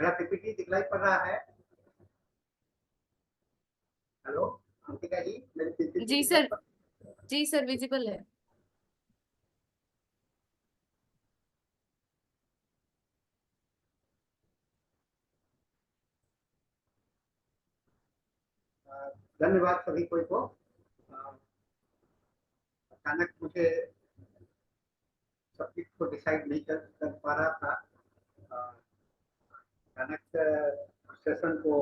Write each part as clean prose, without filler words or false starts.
मेरा पीपीटी दिखलाई पड़ रहा है? हेलो अंकिता जी, मेरी पीपीटी जी दिखलाई सर। पड़? जी सर, विजिबल है। धन्यवाद सभी कोई को। अचानक मुझे सब्जेक्ट को डिसाइड नहीं कर पा रहा था। अचानक सेशन को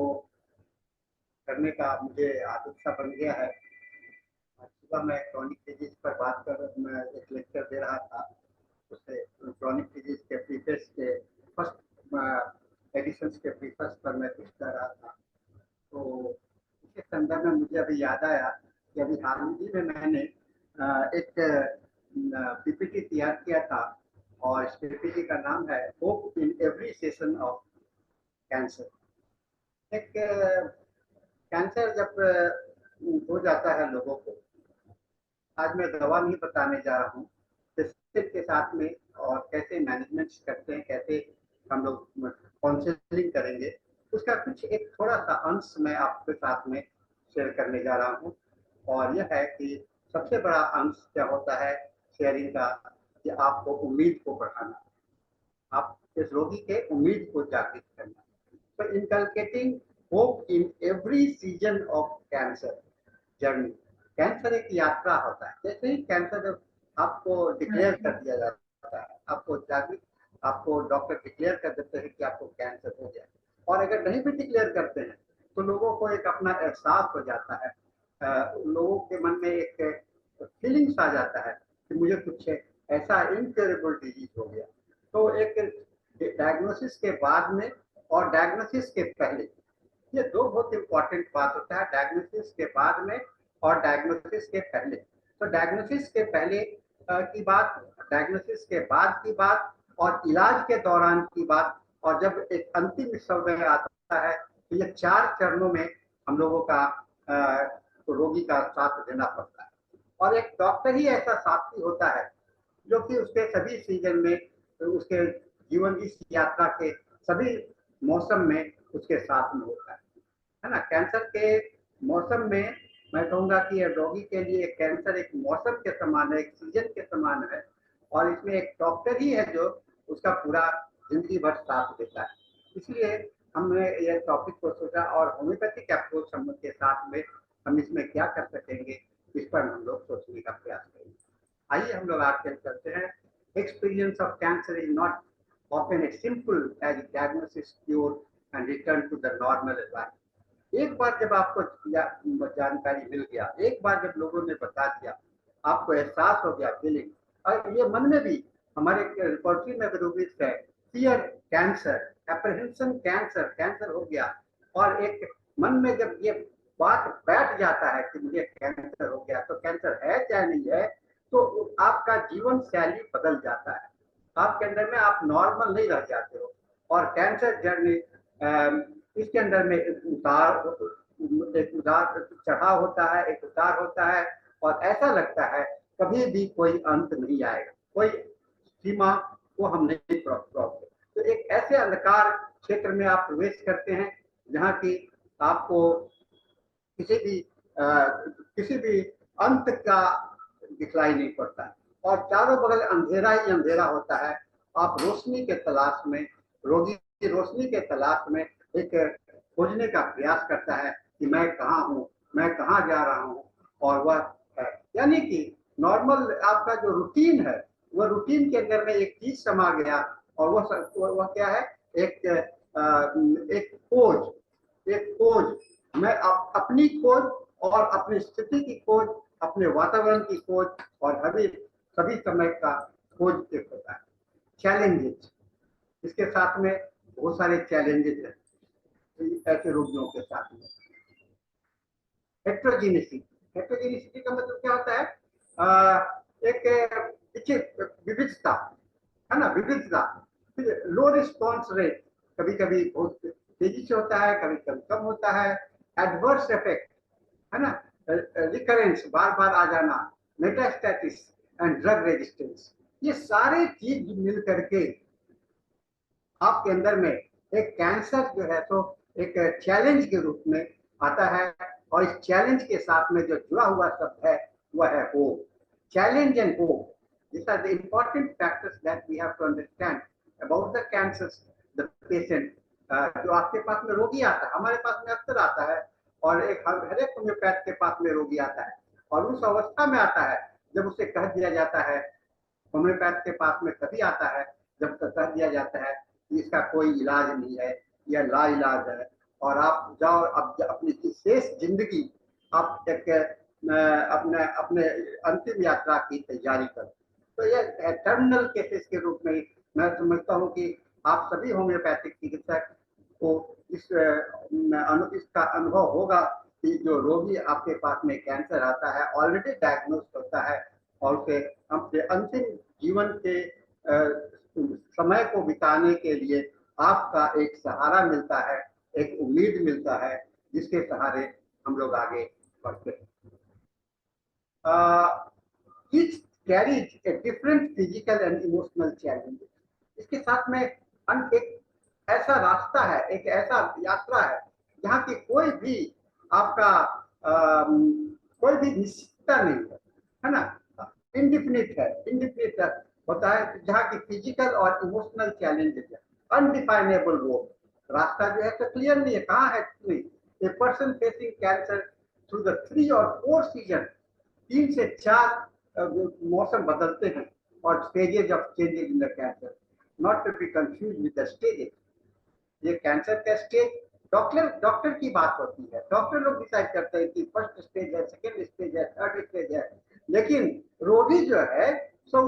करने का मुझे आदत सा बन गया है। सुबह मैं क्रॉनिक डिजीज पर बात कर मैं एक लेक्चर दे रहा था, उससे क्रॉनिक डिजीज के प्रीफेस के फर्स्ट एडिशंस के प्रीफेस पर मैं कुछ कर रहा था। तो इसके संदर्भ में मुझे अभी याद आया कि अभी हाल ही में मैंने एक पीपीटी तैयार किया था और इस पीपीटी का नाम है hope in every session of cancer. एक कैंसर जब हो जाता है लोगों को, आज मैं दवा नहीं बताने जा रहा हूँ के साथ में और कैसे मैनेजमेंट करते हैं, कैसे हम लोग काउंसलिंग करेंगे, उसका कुछ एक थोड़ा सा अंश मैं आपके साथ में शेयर करने जा रहा हूँ। और यह है कि सबसे बड़ा अंश क्या होता है शेयरिंग का, कि आपको उम्मीद को बढ़ाना, आप इस रोगी के उम्मीद को जागृत करना। तो inculcating hope in every season of cancer journey. Cancer एक यात्रा होता है। जैसे ही कैंसर आपको डिक्लेयर कर दिया जाता है, आपको जागृत, आपको डॉक्टर डिक्लेयर कर देते हैं कि आपको कैंसर हो गया, और अगर नहीं भी डिक्लेयर करते हैं तो लोगों को एक अपना एहसास हो जाता है, लोगों के मन में एक फीलिंग्स आ जाता है कि मुझे कुछ ऐसा इनक्योरेबल डिजीज हो गया। तो एक डायग्नोसिस के बाद में और डायग्नोसिस के पहले, ये दो बहुत इंपॉर्टेंट बात होता है, डायग्नोसिस के बाद में और डायग्नोसिस के पहले। तो डायग्नोसिस के पहले की बात, डायग्नोसिस के बाद की बात, और इलाज के दौरान की बात, और जब एक अंतिम समय आता है तो ये 4 चरणों में हम लोगों का रोगी का साथ देना पड़ता है। और एक डॉक्टर ही ऐसा साथी होता है जो कि उसके सभी सीजन में, उसके जीवन इस यात्रा के सभी मौसम में उसके साथ में होता है ना। कैंसर के मौसम में मैं कहूँगा कि रोगी के लिए कैंसर एक मौसम के समान है, एक सीजन के समान है, और इसमें एक डॉक्टर ही है जो उसका पूरा जिंदगी भर साथ देता है। इसलिए हमने यह टॉपिक को सोचा, और होम्योपैथिक अप्रोच हम के साथ में हम इसमें क्या कर सकेंगे, इस पर हम लोग सोचने का प्रयास करेंगे। आइए हम लोग आगे चलते हैं। Experience of cancer is not often as simple as diagnosis, cure and return to the normal life। एक बार जब आपको जानकारी मिल गया, एक बार जब लोगों ने बता दिया, आपको एहसास हो गया, फीलिंग, और ये मन में भी हमारे रिपोर्टरी में रूबिक्स है, fear cancer, apprehension cancer, cancer हो गया, और एक मन में जब ये बात बैठ जाता है कि मुझे कैंसर हो गया, तो कैंसर है चाहे नहीं है, तो आपका जीवन शैली बदल जाता है, आपके अंदर में आप नॉर्मल नहीं रह जाते हो। और कैंसर जर्नी इसके अंदर में एक उतार चढ़ाव होता है, एक उतार होता है, और ऐसा लगता है कभी भी कोई अंत नहीं आएगा, कोई सीमा को हम नहीं क्रॉस। तो एक ऐसे अंधकार क्षेत्र में आप प्रवेश करते हैं जहाँ की आपको किसी भी अंत का दिखलाई नहीं पड़ता है, और चारों बगल अंधेरा ही अंधेरा होता है। आप रोशनी के तलाश में, रोगी की रोशनी के तलाश में एक खोजने का प्रयास करता है कि मैं कहाँ हूँ, मैं कहाँ जा रहा हूँ, और वह है, यानी कि नॉर्मल आपका जो रूटीन है, वह रूटीन के अंदर में एक चीज समा गया, और वह क्या है, एक एक खोज, एक खोज, मैं अपनी खोज और अपनी स्थिति की खोज, अपने वातावरण की खोज, और अभी सभी समय का खोज एक होता है। चैलेंजेस, इसके साथ में बहुत सारे चैलेंजेस हैं ऐसे रोगियों के साथ में। हेट्रोजीनिसिटी, हेट्रोजीनिसिटी का मतलब क्या होता है, एक विविधता है ना, विविधता। लो रिस्पॉन्स रेट, कभी कभी बहुत तेजी से होता है, कभी कभी कम होता है। एडवर्स इफेक्ट है ना, रिकरेंस, बार बार आ जाना, मेटास्टैटिस एंड ड्रग रेजिस्टेंस, ये सारे चीज मिल करके आपके अंदर में एक कैंसर जो है तो एक चैलेंज के रूप में आता है, और इस चैलेंज के साथ में जो जुड़ा हुआ शब्द है वह है hope. Challenge and hope, these are the important factors that we have to understand about the cancers, the patient। जो आपके पास में रोगी आता है, हमारे पास में अक्सर आता है, और एक हर एक होम्योपैथ के पास में रोगी आता है, और उस अवस्था में आता है जब उसे कह दिया जाता है, होम्योपैथ के पास में तभी आता है जब तक कह दिया जाता है कि इसका कोई इलाज नहीं है, यह लाइलाज है, और आप जाओ अब अपनी शेष जिंदगी आप एक अपने अपने अंतिम यात्रा की तैयारी करो। तो यह टर्मिनल केसेस के रूप में मैं समझता हूँ कि आप सभी होम्योपैथिक चिकित्सक को इसका अनुभव होगा कि जो रोगी आपके पास में कैंसर आता है, ऑलरेडी डायग्नोज होता है, और उसे अपने अंतिम जीवन के समय को बिताने के लिए आपका एक सहारा मिलता है, एक उम्मीद मिलता है, जिसके सहारे हम लोग आगे बढ़ते हैं। Each carries a different physical and emotional challenges। इसके साथ में एक ऐसा रास्ता है, एक ऐसा यात्रा है जहाँ की कोई भी आपका कोई भी निश्चितता नहीं है ना, इंडिफिनिट है, इंडिफिनिट होता है, जहाँ की फिजिकल और इमोशनल चैलेंजेस है, अनडिफाइनेबल रोड। रास्ता जो है तो क्लियर नहीं है, कहाँ है नहीं। A person facing cancer through the 3 और 4 सीजन, 3 से 4 मौसम बदलते हैं, और stages of changes in the cancer, not to be confuse with the stages. ये कैंसर का स्टेज डॉक्टर की बात होती है, डॉक्टर लोग डिसाइड करते हैं कि फर्स्ट स्टेज है, सेकेंड स्टेज है, थर्ड स्टेज है, लेकिन रोगी जो है तो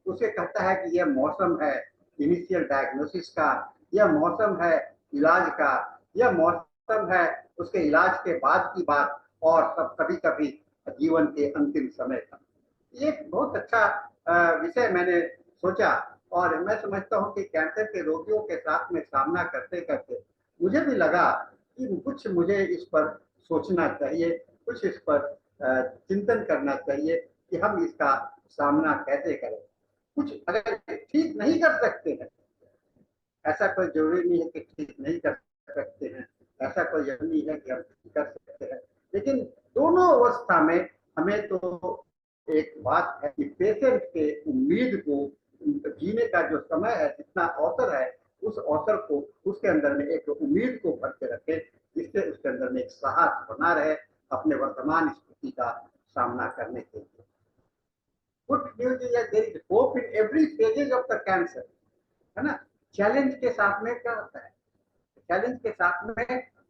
उसे कहता है कि यह मौसम है इनिशियल डायग्नोसिस का, यह मौसम है इलाज का, यह मौसम है उसके इलाज के बाद की बात, और सब कभी कभी जीवन के अंतिम समय का। ये बहुत अच्छा विषय मैंने सोचा, और मैं समझता हूँ कि कैंसर के रोगियों के साथ में सामना करते करते मुझे भी लगा कि कुछ मुझे इस पर सोचना चाहिए, कुछ इस पर चिंतन करना चाहिए कि हम इसका सामना कैसे करें। कुछ अगर ठीक नहीं कर सकते हैं, ऐसा कोई जरूरी नहीं है कि ठीक नहीं कर सकते हैं, ऐसा कोई जरूरी है कि हम कर सकते हैं, लेकिन दोनों अवस्था में हमें तो एक बात है कि पेशेंट के उम्मीद को जीने का जो समय है, जितना अवसर है, उस अवसर को उसके अंदर में एक उम्मीद को भर के रखे, जिससे उसके अंदर में एक साहस बना रहे अपने वर्तमान स्थिति का सामना करने के लिए। Good news is there is hope in every stages of the cancer, है ना। चैलेंज के साथ में क्या होता है, चैलेंज के साथ में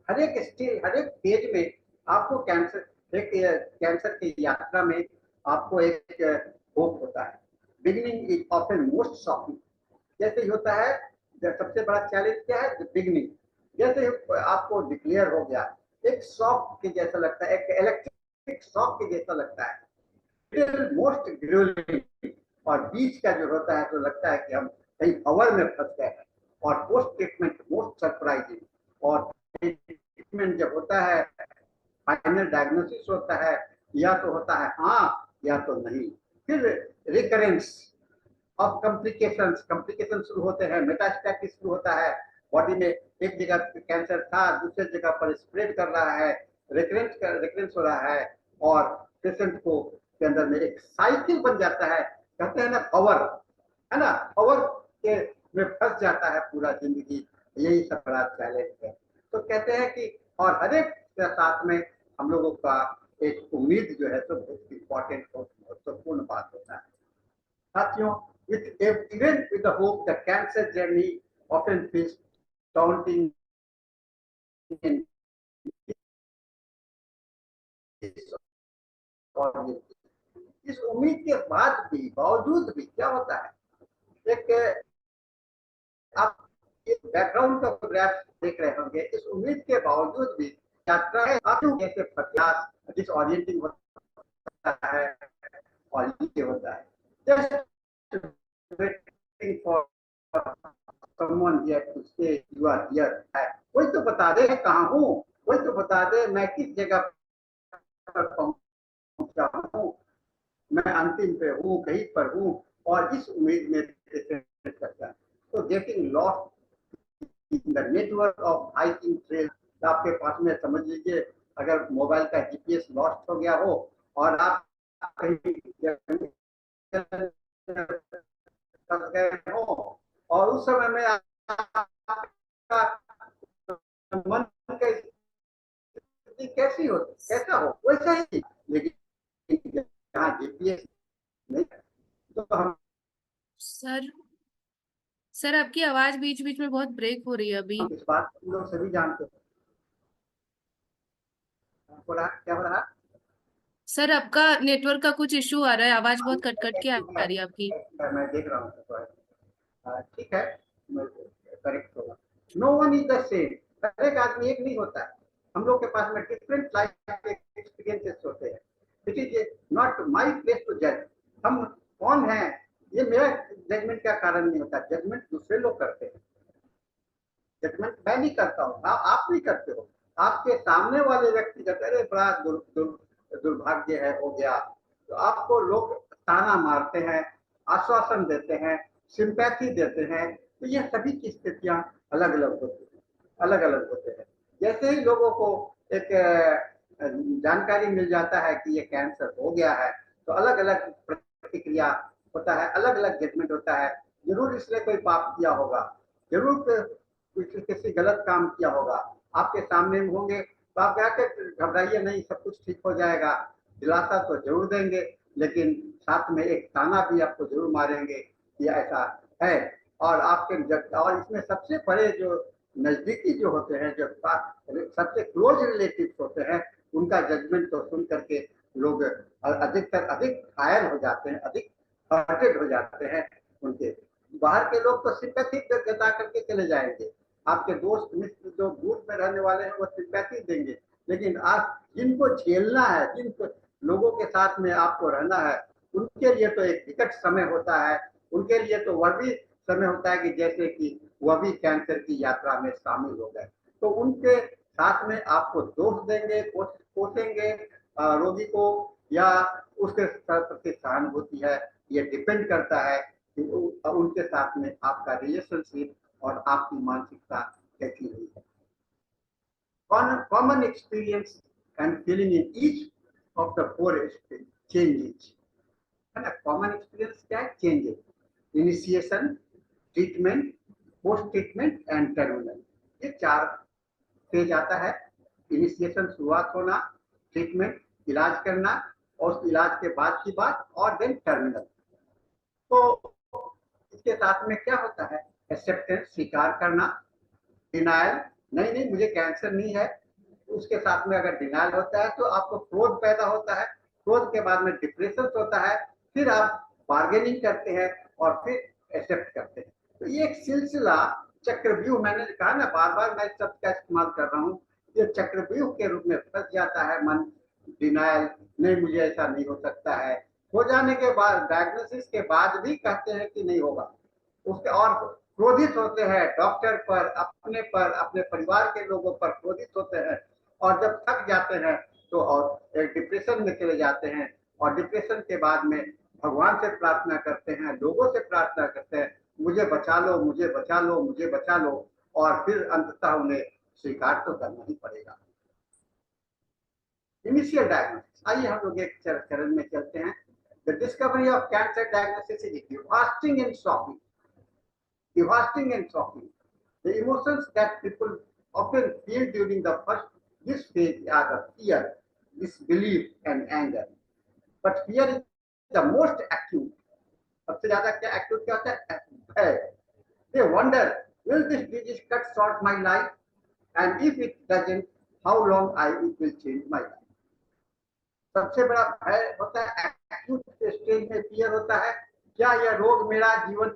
हर एक स्टेज, हर एक फेज में आपको कैंसर की यात्रा में आपको एक होप होता है। Beginning is often most shocking, जैसे ही होता है सबसे बड़ा चैलेंज क्या है, बिगिनिंग। जैसे आपको डिक्लेयर हो गया, एक शॉक के जैसा लगता है, एक इलेक्ट्रिक शॉक के जैसा लगता है, मोस्ट ग्रिलिंग, और बीच का जो होता है तो लगता है कि हम कहीं भंवर में फंस गए हैं, और पोस्ट ट्रीटमेंट मोस्ट सरप्राइजिंग, और ट्रीटमेंट जब होता है, फाइनल डायग्नोसिस होता है, या तो होता है हाँ या तो नहीं, फिर रिकरेंस ऑफ कॉम्प्लिकेशंस, कॉम्प्लिकेशन शुरू होते हैं, मेटास्टैटिस शुरू होता है, बॉडी में एक जगह कैंसर था दूसरे जगह पर स्प्रेड कर रहा है, रिकरेंस हो रहा है, और पेशेंट को के अंदर में एक साइकिल बन जाता है, कहते हैं ना पावर, है ना, पावर के में फंस जाता है पूरा जिंदगी। यही सब बड़ा चैलेंज है। तो कहते हैं कि और हर एक के साथ में हम लोगों का एक उम्मीद जो है तो बहुत इंपॉर्टेंट और महत्वपूर्ण बात होता है। साथियों, even with the hope, the cancer journey often feels daunting and इस उम्मीद के बाद भी, बावजूद भी क्या होता है, एक आप बैकग्राउंड का ग्राफ देख रहे होंगे, इस उम्मीद के बावजूद भी यात्रा है आप जैसे प्रयास डिसओरिएंटिंग होता है, और ये होता है just waiting for someone here to say you are here है, कोई तो बता दे कहाँ हूँ, कोई तो बता दे मैं किस जगह पर पहुंचा हूँ, मैं अंतिम पे हूँ, कहीं पर हूँ, और इस उम्मीद में करता है। तो getting lost in the network of hiking trail. आपके पास में समझ लीजिए अगर मोबाइल का जीपीएस लॉस्ट हो गया हो और आप कहीं फंस गए हो और उस समय में आपका मन का स्थिति कैसी हो, कैसा हो वैसा ही, लेकिन जहाँ जीपीएस नहीं तो हम सर सर आपकी आवाज बीच बीच में बहुत ब्रेक हो रही है अभी। इस बात को हम लोग सभी जानते हैं। क्या हो रहा? सर आपका नेटवर्क का कुछ इशू आ रहा है, आवाज बहुत कट कट के आ रही है आपकी। मैं देख रहा हूँ ठीक है, करेक्ट होगा। No one is the same, हर एक आदमी एक नहीं होता है। हम लोग के पास में डिफरेंट लाइफ एक्सपीरियंसेस होते हैं। It is not my place to जज। हम कौन हैं ये मेरा जजमेंट का कारण नहीं होता, जजमेंट दूसरे लोग करते हैं। जजमेंट मैं नहीं करता हूँ, आप नहीं करते हो। आपके सामने वाले व्यक्ति कहते अरे बड़ा दुर्भाग्य है हो गया, तो आपको लोग ताना मारते हैं, आश्वासन देते हैं, सिंपैथी देते हैं। तो ये सभी की स्थितियां अलग अलग होती हैं, अलग अलग होते हैं। जैसे ही लोगों को एक जानकारी मिल जाता है कि ये कैंसर हो गया है तो अलग अलग प्रतिक्रिया होता है, अलग अलग जजमेंट होता है। जरूर इसने कोई पाप किया होगा, जरूर किसी गलत काम किया होगा, आपके सामने में होंगे तो आप कहते घबराइए नहीं, सब कुछ ठीक हो जाएगा, दिलासा तो जरूर देंगे, लेकिन साथ में एक ताना भी आपको जरूर मारेंगे कि ऐसा है। और आपके और इसमें सबसे बड़े जो नजदीकी जो होते हैं, जो सबसे क्लोज रिलेटिव होते हैं, उनका जजमेंट तो सुन करके लोग अधिकतर अधिक घायल हो जाते हैं, अधिक हर्टेड हो जाते हैं। उनके बाहर के लोग तो सिंपैथी जता करके चले जाएंगे, आपके दोस्त मित्र जो दूर में रहने वाले हैं वो सिंपैथी देंगे, लेकिन आप जिनको झेलना है, जिनको लोगों के साथ में आपको रहना है, उनके लिए तो एक विकट समय होता है। उनके लिए तो वह भी समय होता है कि जैसे कि वह भी कैंसर की यात्रा में शामिल हो गए। तो उनके साथ में आपको दोष देंगे, कोसेंगे रोगी को, या उसके प्रति सहानुभूति है, ये डिपेंड करता है कि उनके साथ में आपका रिलेशनशिप और आपकी मानसिकता कैसी हुई है। Common experience and feeling in each of the four changes है ना। कॉमन एक्सपीरियंस क्या है? Changes, initiation, treatment, post treatment and terminal. ये चार फेज आता है। इनिशिएशन शुरुआत होना, ट्रीटमेंट इलाज करना, और उस इलाज के बाद की बात, और देन टर्मिनल। तो इसके साथ में क्या होता है? एक्सेप्टेंस, स्वीकार करना, डिनायल, नहीं नहीं मुझे कैंसर नहीं है। उसके साथ में अगर डिनायल होता है तो आपको क्रोध पैदा होता है, क्रोध के बाद में डिप्रेशन होता है, फिर आप बार्गेनिंग करते हैं और फिर एक्सेप्ट करते हैं। तो ये एक सिलसिला, चक्रव्यूह, मैंने कहा ना बार बार मैं शब्द का इस्तेमाल कर रहा हूँ, ये चक्रव्यूह के रूप में फंस जाता है मन। डिनायल, नहीं मुझे ऐसा नहीं हो सकता है, हो जाने के बाद डायग्नोसिस के बाद भी कहते हैं कि नहीं होगा, उसके और क्रोधित होते हैं डॉक्टर पर, अपने परिवार के लोगों पर क्रोधित होते हैं, और जब थक जाते हैं तो और एक डिप्रेशन में चले जाते हैं, और डिप्रेशन के बाद में भगवान से प्रार्थना करते हैं, लोगों से प्रार्थना करते हैं, मुझे बचा लो, मुझे बचा लो, मुझे बचा लो, और फिर अंततः उन्हें स्वीकार तो करना ही पड़ेगा। इनिशियल डायग्नोसिस, आइए हम लोग एक चरण में चलते हैं। The discovery of cancer diagnosis is devastating and shocking, devastating and shocking. The emotions that people often feel during this phase are the fear, disbelief, and anger. But fear is the most acute. सबसे ज्यादा क्या acute क्या होता है? भय. They wonder, will this disease cut short my life? And if it doesn't, how long it will change my life? सबसे बड़ा भय होता है, एक्यूट स्टेज में फियर होता है, क्या यह रोग मेरा जीवन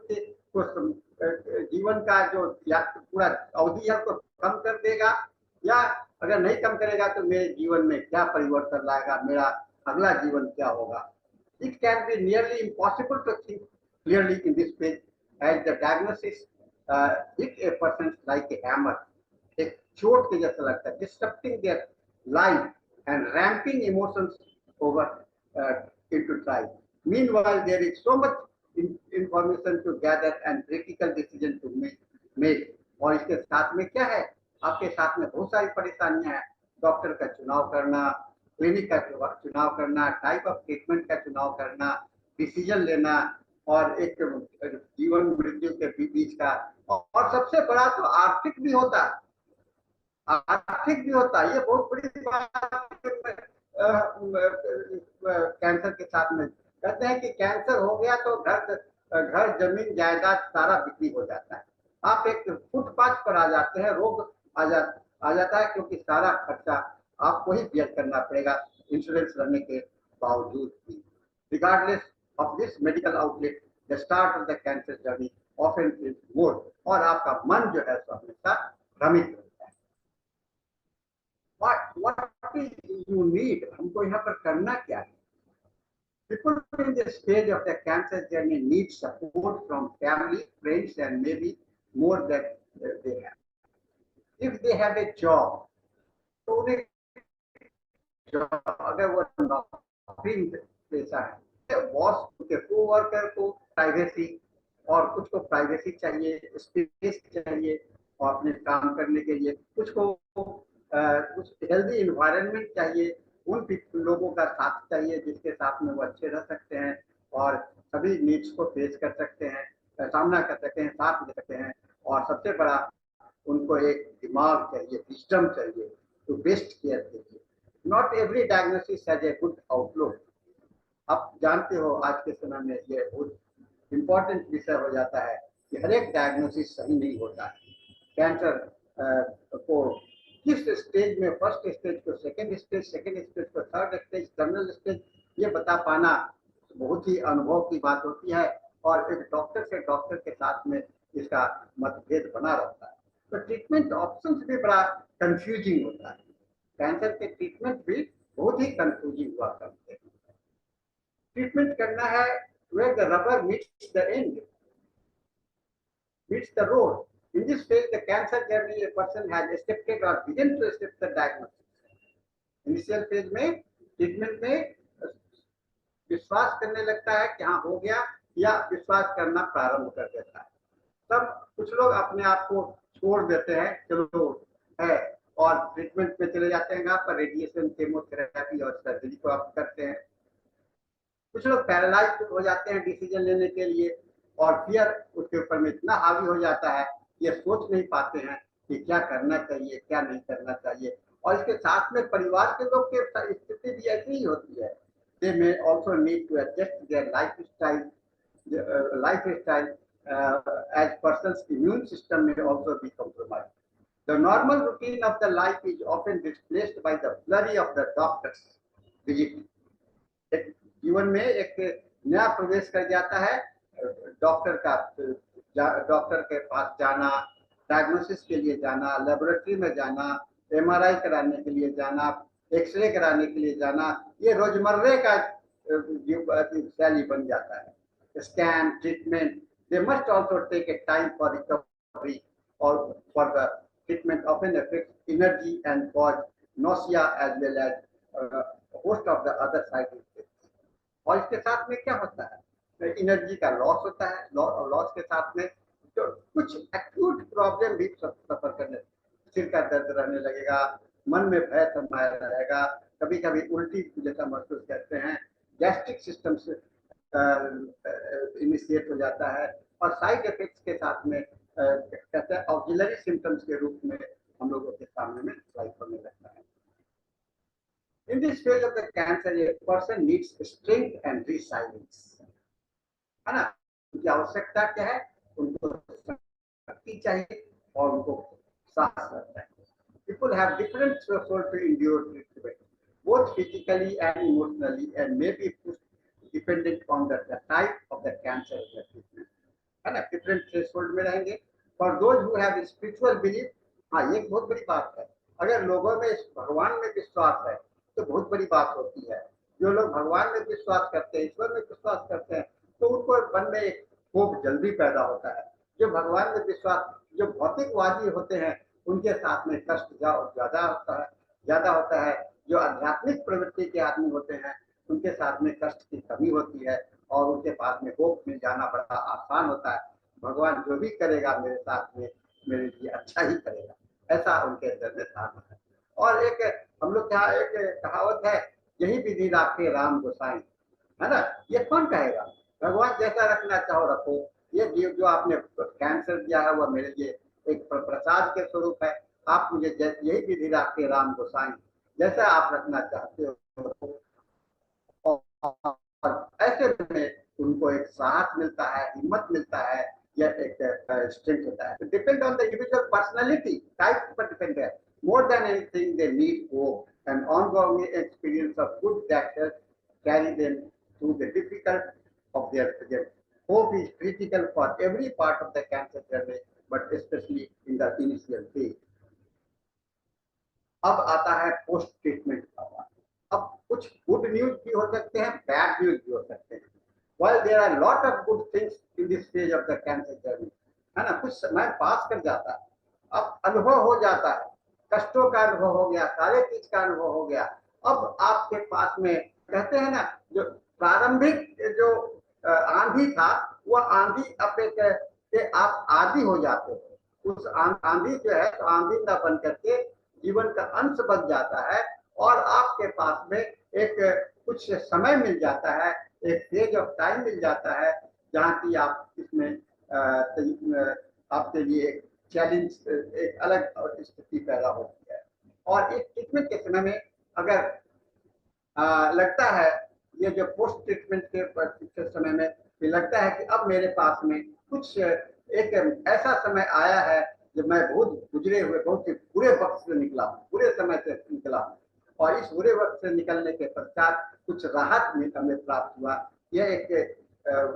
का जो पूरा अवधि है उसको कम कर देगा, या अगर नहीं कम करेगा तो मेरे जीवन में क्या परिवर्तन लाएगा, मेरा अगला जीवन क्या होगा। It can be nearly impossible to think clearly in this phase, as the diagnosis hit a person like a hammer, एक चोट के जैसा लगता है, disrupting their life and ramping emotions over into trial. Meanwhile, there is so much information to gather and critical decision to make. और इसके साथ में क्या है, आपके साथ में बहुत सारी परेशानियां हैं। डॉक्टर का चुनाव करना, क्लिनिक का चुनाव करना, टाइप ऑफ ट्रीटमेंट का चुनाव करना, डिसीजन लेना, और एक जीवन मृत्यु के बीच का। और सबसे बड़ा तो आर्थिक भी होता है, आर्थिक भी होता है। ये बहुत बड़ी बात कैंसर के साथ में कहते हैं कि कैंसर हो गया तो घर जमीन जायदाद सारा बिक्री हो जाता है। आप एक फुटपाथ पर आ जाते हैं, रोग आ जाता है, क्योंकि सारा खर्चा आपको ही बेयर करना पड़ेगा इंश्योरेंस रहने के बावजूद भी। Regardless of this medical outlet, the start of the cancer journey often is more, और आपका मन जो है सो हमेशा भ्रमित रहता है। what you need, हमको यहाँ पर करना क्या है? People in this stage of the cancer journey need support from family, friends, and maybe more that they have. If they have a job, तो उन्हें अगर वो नौकरी पेशा है, बॉस उनके कोवर्कर को प्राइवेसी, और कुछ को प्राइवेसी चाहिए, स्पेस चाहिए और अपने काम करने के लिए, कुछ को कुछ हेल्दी इन्वायरमेंट चाहिए, उन लोगों का साथ चाहिए जिसके साथ में वो अच्छे रह सकते हैं और सभी नीड्स को फेस कर सकते हैं, सामना कर सकते हैं, साथ दे सकते हैं। और सबसे बड़ा उनको एक दिमाग चाहिए, विजडम चाहिए टू बेस्ट केयर कीजिए। Not every diagnosis has a good outlook. आप जानते हो आज के समय में ये बहुत इम्पोर्टेंट विषय हो जाता है कि हर एक डायग्नोसिस सही नहीं होता है। कैंसर को किस स्टेज में, फर्स्ट स्टेज को, सेकंड स्टेज को, थर्ड स्टेज, टर्मिनल स्टेज, ये बता पाना बहुत ही अनुभव की बात होती है, और एक डॉक्टर से डॉक्टर के साथ में इसका मतभेद बना रहता है। तो ट्रीटमेंट ऑप्शंस भी बड़ा कंफ्यूजिंग होता है। कैंसर के ट्रीटमेंट भी बहुत ही कंफ्यूजिंग हुआ करते हैं। ट्रीटमेंट करना है where the rubber meets the end, meets the road. In this phase, the cancer journey, a person has accepted or begun to accept the diagnosis. Initial phase में treatment में विश्वास करने लगता है कि हाँ हो गया, या विश्वास करना प्रारंभ कर देता है। तब कुछ लोग अपने आप को छोड़ देते हैं, चलो है, और ट्रीटमेंट में चले जाते हैं, आप रेडिएशन, केमोथेरेपी और सर्जरी को आप करते हैं। कुछ लोग पैरालाइज हो जाते हैं डिसीजन लेने के लिए, और फियर उसके ऊपर में इतना हावी हो जाता है, ये सोच नहीं पाते हैं कि क्या करना चाहिए, क्या नहीं करना चाहिए। और इसके साथ में परिवार के लोग की स्थिति भी ऐसी ही होती है। They may also need to adjust their lifestyle as person's immune system may also be compromised. The normal routine of the life is often displaced by the flurry of the doctor's visit. जीवन में एक नया प्रवेश कर जाता है, doctor का, doctor के पास जाना, डायग्नोसिस के लिए जाना, लेबोरेटरी में जाना, एमआरआई कराने के लिए जाना, एक्सरे कराने के लिए जाना, ये रोजमर्रे का शैली बन जाता है। Scan, treatment, they must also take a time for recovery or for the treatment often affects energy and cause nausea as well as host of the other side effects. और इसके साथ में क्या होता है, एनर्जी का लॉस होता है, लॉस के साथ में तो कुछ एक्यूट प्रॉब्लम भी सफर करने, सिर का दर्द रहने लगेगा, मन में भय समाया रहेगा, कभी कभी उल्टी जैसा महसूस करते हैं, गैस्ट्रिक सिस्टम से इनिशिएट हो जाता है, और साइड इफेक्ट्स के साथ में कहते हैं ऑक्सिलरी सिम्टम्स के रूप में हम लोगों के सामने में लाइफ होने लगता है। In this phase of the cancer, a person needs strength and resilience. है ना? उनकी आवश्यकता क्या है? उनको शक्ति चाहिए और उनको साहस रहता है। People have different threshold to endure treatment, both physically and emotionally, and may be dependent on the type of the cancer of the treatment. है ना? Different threshold में रहेंगे। For those who have spiritual belief, हाँ ये बहुत बड़ी बात है। अगर लोगों में भगवान में विश्वास है तो बहुत बड़ी बात होती है। जो लोग भगवान में विश्वास करते हैं, ईश्वर में विश्वास करते हैं, तो उनको मन में एक होप जल्दी पैदा होता है। जो भगवान में विश्वास, जो भौतिकवादी होते हैं, उनके साथ में कष्ट ज्यादा होता है। जो आध्यात्मिक प्रवृत्ति के आदमी होते हैं, उनके साथ में कष्ट की कमी होती है और उनके पास में होप मिल जाना बड़ा आसान होता है। भगवान जो भी करेगा मेरे साथ में मेरे लिए अच्छा ही करेगा, ऐसा उनके अंदर में धारणा है। और एक हम लोग क्या एक कहावत है, यही विधि राखे राम गोसाई, है ना। ये कौन कहेगा, भगवान जैसा रखना चाहो रखो। ये जो आपने कैंसर दिया है वह मेरे लिए एक प्रसाद के स्वरूप है। आप मुझे यही विधि राखे राम गोसाई, जैसा आप रखना चाहते हो। और ऐसे में उनको एक साहस मिलता है, हिम्मत मिलता है, या एक स्ट्रेंथ होता है। Depend on the individual personality type पर डिपेंड है। More than anything they need hope and ongoing experience of good that helps carry them through the difficult of their project. Hope is critical for every part of the cancer journey, but especially in the initial phase. अब आता है post treatment का बात। अब कुछ good news भी हो सकते हैं, बैड न्यूज भी हो सकते हैं। While there are lot of good things in this stage of the cancer journey, है ना, कुछ समय पास कर जाता है, अब अनुभव हो जाता है, कष्टों का अनुभव हो गया, सारे चीज का अनुभव हो गया। अब आपके पास में कहते हैं ना, जो प्रारंभिक जो आंधी था, वह आंधी से आप आदी हो जाते हो। उस आंधी जो है, तो आंधी न बन करके जीवन का अंश बन जाता है, और आपके पास में एक कुछ समय मिल जाता है, एक फेज ऑफ टाइम मिल जाता है, जहाँ की आप इसमें आपके लिए एक चैलेंज, एक अलग स्थिति पैदा होती है। और इस ट्रीटमेंट के समय में अगर लगता है, ये जो पोस्ट ट्रीटमेंट के समय में ये लगता है कि अब मेरे पास में कुछ एक ऐसा समय आया है जब मैं बहुत गुजरे हुए, बहुत ही बुरे वक्त से निकला हूँ, बुरे समय से निकला हूँ, और इस बुरे वक्त से निकलने के पश्चात कुछ राहत हमें प्राप्त हुआ। यह एक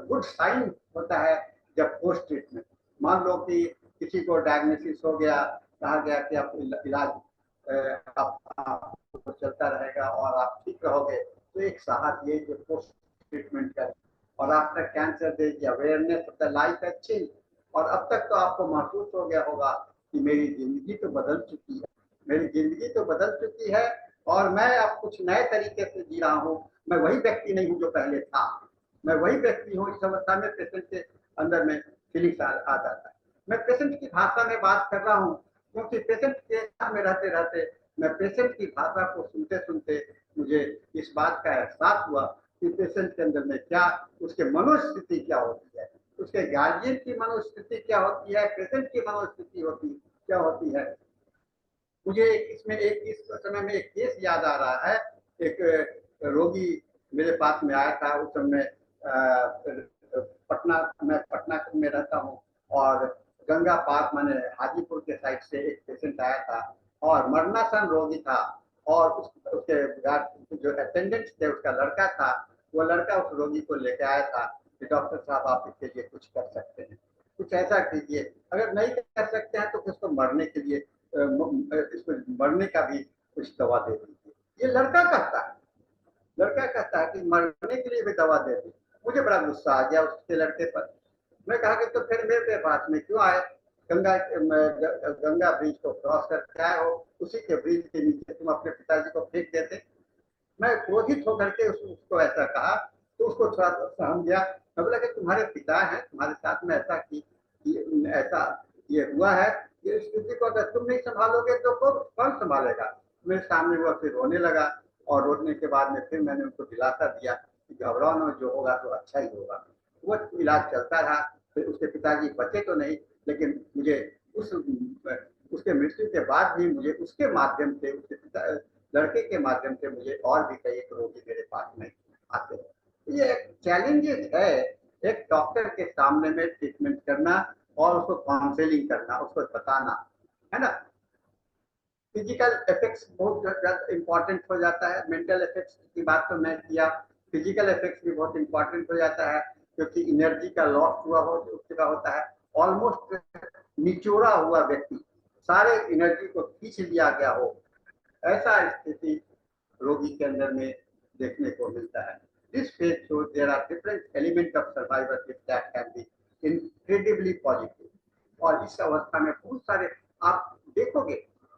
गुड साइन होता है जब पोस्ट ट्रीटमेंट। मान लो कि किसी को डायग्नोसिस हो गया, कहा गया कि आप इलाज आप चलता रहेगा और आप ठीक रहोगे, तो एक साहस ये जो पोस्ट ट्रीटमेंट का। और after cancer they awareness of the life है चेंज। और अब तक तो आपको महसूस हो गया होगा कि मेरी जिंदगी तो बदल चुकी है, मेरी जिंदगी तो बदल चुकी है, और मैं अब कुछ नए तरीके से जी रहा हूँ। मैं वही व्यक्ति नहीं हूँ जो पहले था, मैं वही व्यक्ति हूँ। इस अवस्था में पेशेंट के अंदर में फीलिंग्स आ जाता है। मैं पेशेंट की भाषा में बात कर रहा हूँ, क्योंकि पेशेंट के साथ में रहते रहते मैं पेशेंट की भाषा को सुनते सुनते मुझे इस बात का एहसास हुआ कि पेशेंट के अंदर में क्या, उसके मनोस्थिति क्या होती है, उसके गार्जियन की मनोस्थिति क्या होती है, पेशेंट की मनोस्थिति क्या होती है। मुझे इसमें इस समय में एक केस याद आ रहा है। एक रोगी मेरे पास में आया था उस समय। मैं पटना में रहता हूँ, और गंगा पार्क माने हाजीपुर के साइड से एक पेशेंट आया था, और मरणासन रोगी था। और उसके जो अटेंडेंट थे, उसका लड़का था, वो लड़का उस रोगी को लेके आया था कि डॉक्टर साहब आप इसके लिए कुछ कर सकते हैं, कुछ ऐसा कीजिए, अगर नहीं कर सकते हैं तो उसको मरने के लिए इसको मरने का भी कुछ दवा दे दीजिए। ये लड़का कहता है कि मरने के लिए भी दवा दे दी। मुझे बड़ा गुस्सा आ गया उसके लड़के पर। मैं कहा कि तो फिर मेरे पास में क्यों आए, गंगा ब्रिज को क्रॉस करके आए हो, उसी के ब्रिज के नीचे तुम अपने पिताजी को फेंक देते। मैं क्रोधित होकर के उसको ऐसा कहा, तो उसको थोड़ा सहम गया। मैं बोला कि तुम्हारे पिता हैं, तुम्हारे साथ में ऐसा ऐसा ये हुआ है, ये स्थिति को अगर तुम नहीं संभालोगे तो कौन संभालेगा। मेरे सामने वो फिर रोने लगा, और रोने के बाद में फिर मैंने उनको दिलासा दिया कि घबराओ ना, जो होगा तो अच्छा ही होगा। वो इलाज चलता रहा। फिर उसके पिताजी बचे तो नहीं, लेकिन मुझे उसके मृत्यु के बाद भी मुझे उसके माध्यम से, उसके पिता लड़के के माध्यम से मुझे और भी कई रोगी मेरे पास में आते हैं। ये एक चैलेंजेस है एक डॉक्टर के सामने में ट्रीटमेंट करना, और उसको काउंसलिंग करना, उसको बताना, है ना। फिजिकल इफेक्ट्स बहुत ज्यादा इंपॉर्टेंट हो जाता है। मेंटल इफेक्ट्स की बात तो मैं किया, फिजिकल इफेक्ट्स भी बहुत इंपॉर्टेंट हो जाता है, क्योंकि एनर्जी का लॉस हुआ होता है। ऑलमोस्ट निचोड़ा हुआ व्यक्ति, सारे एनर्जी को खींच लिया गया हो, ऐसा स्थिति रोगी के अंदर में देखने को मिलता है। This phase shows there are different elements of survivorship that can be incredibly positive. और इस अवस्था में बहुत सारे आप देखोगे,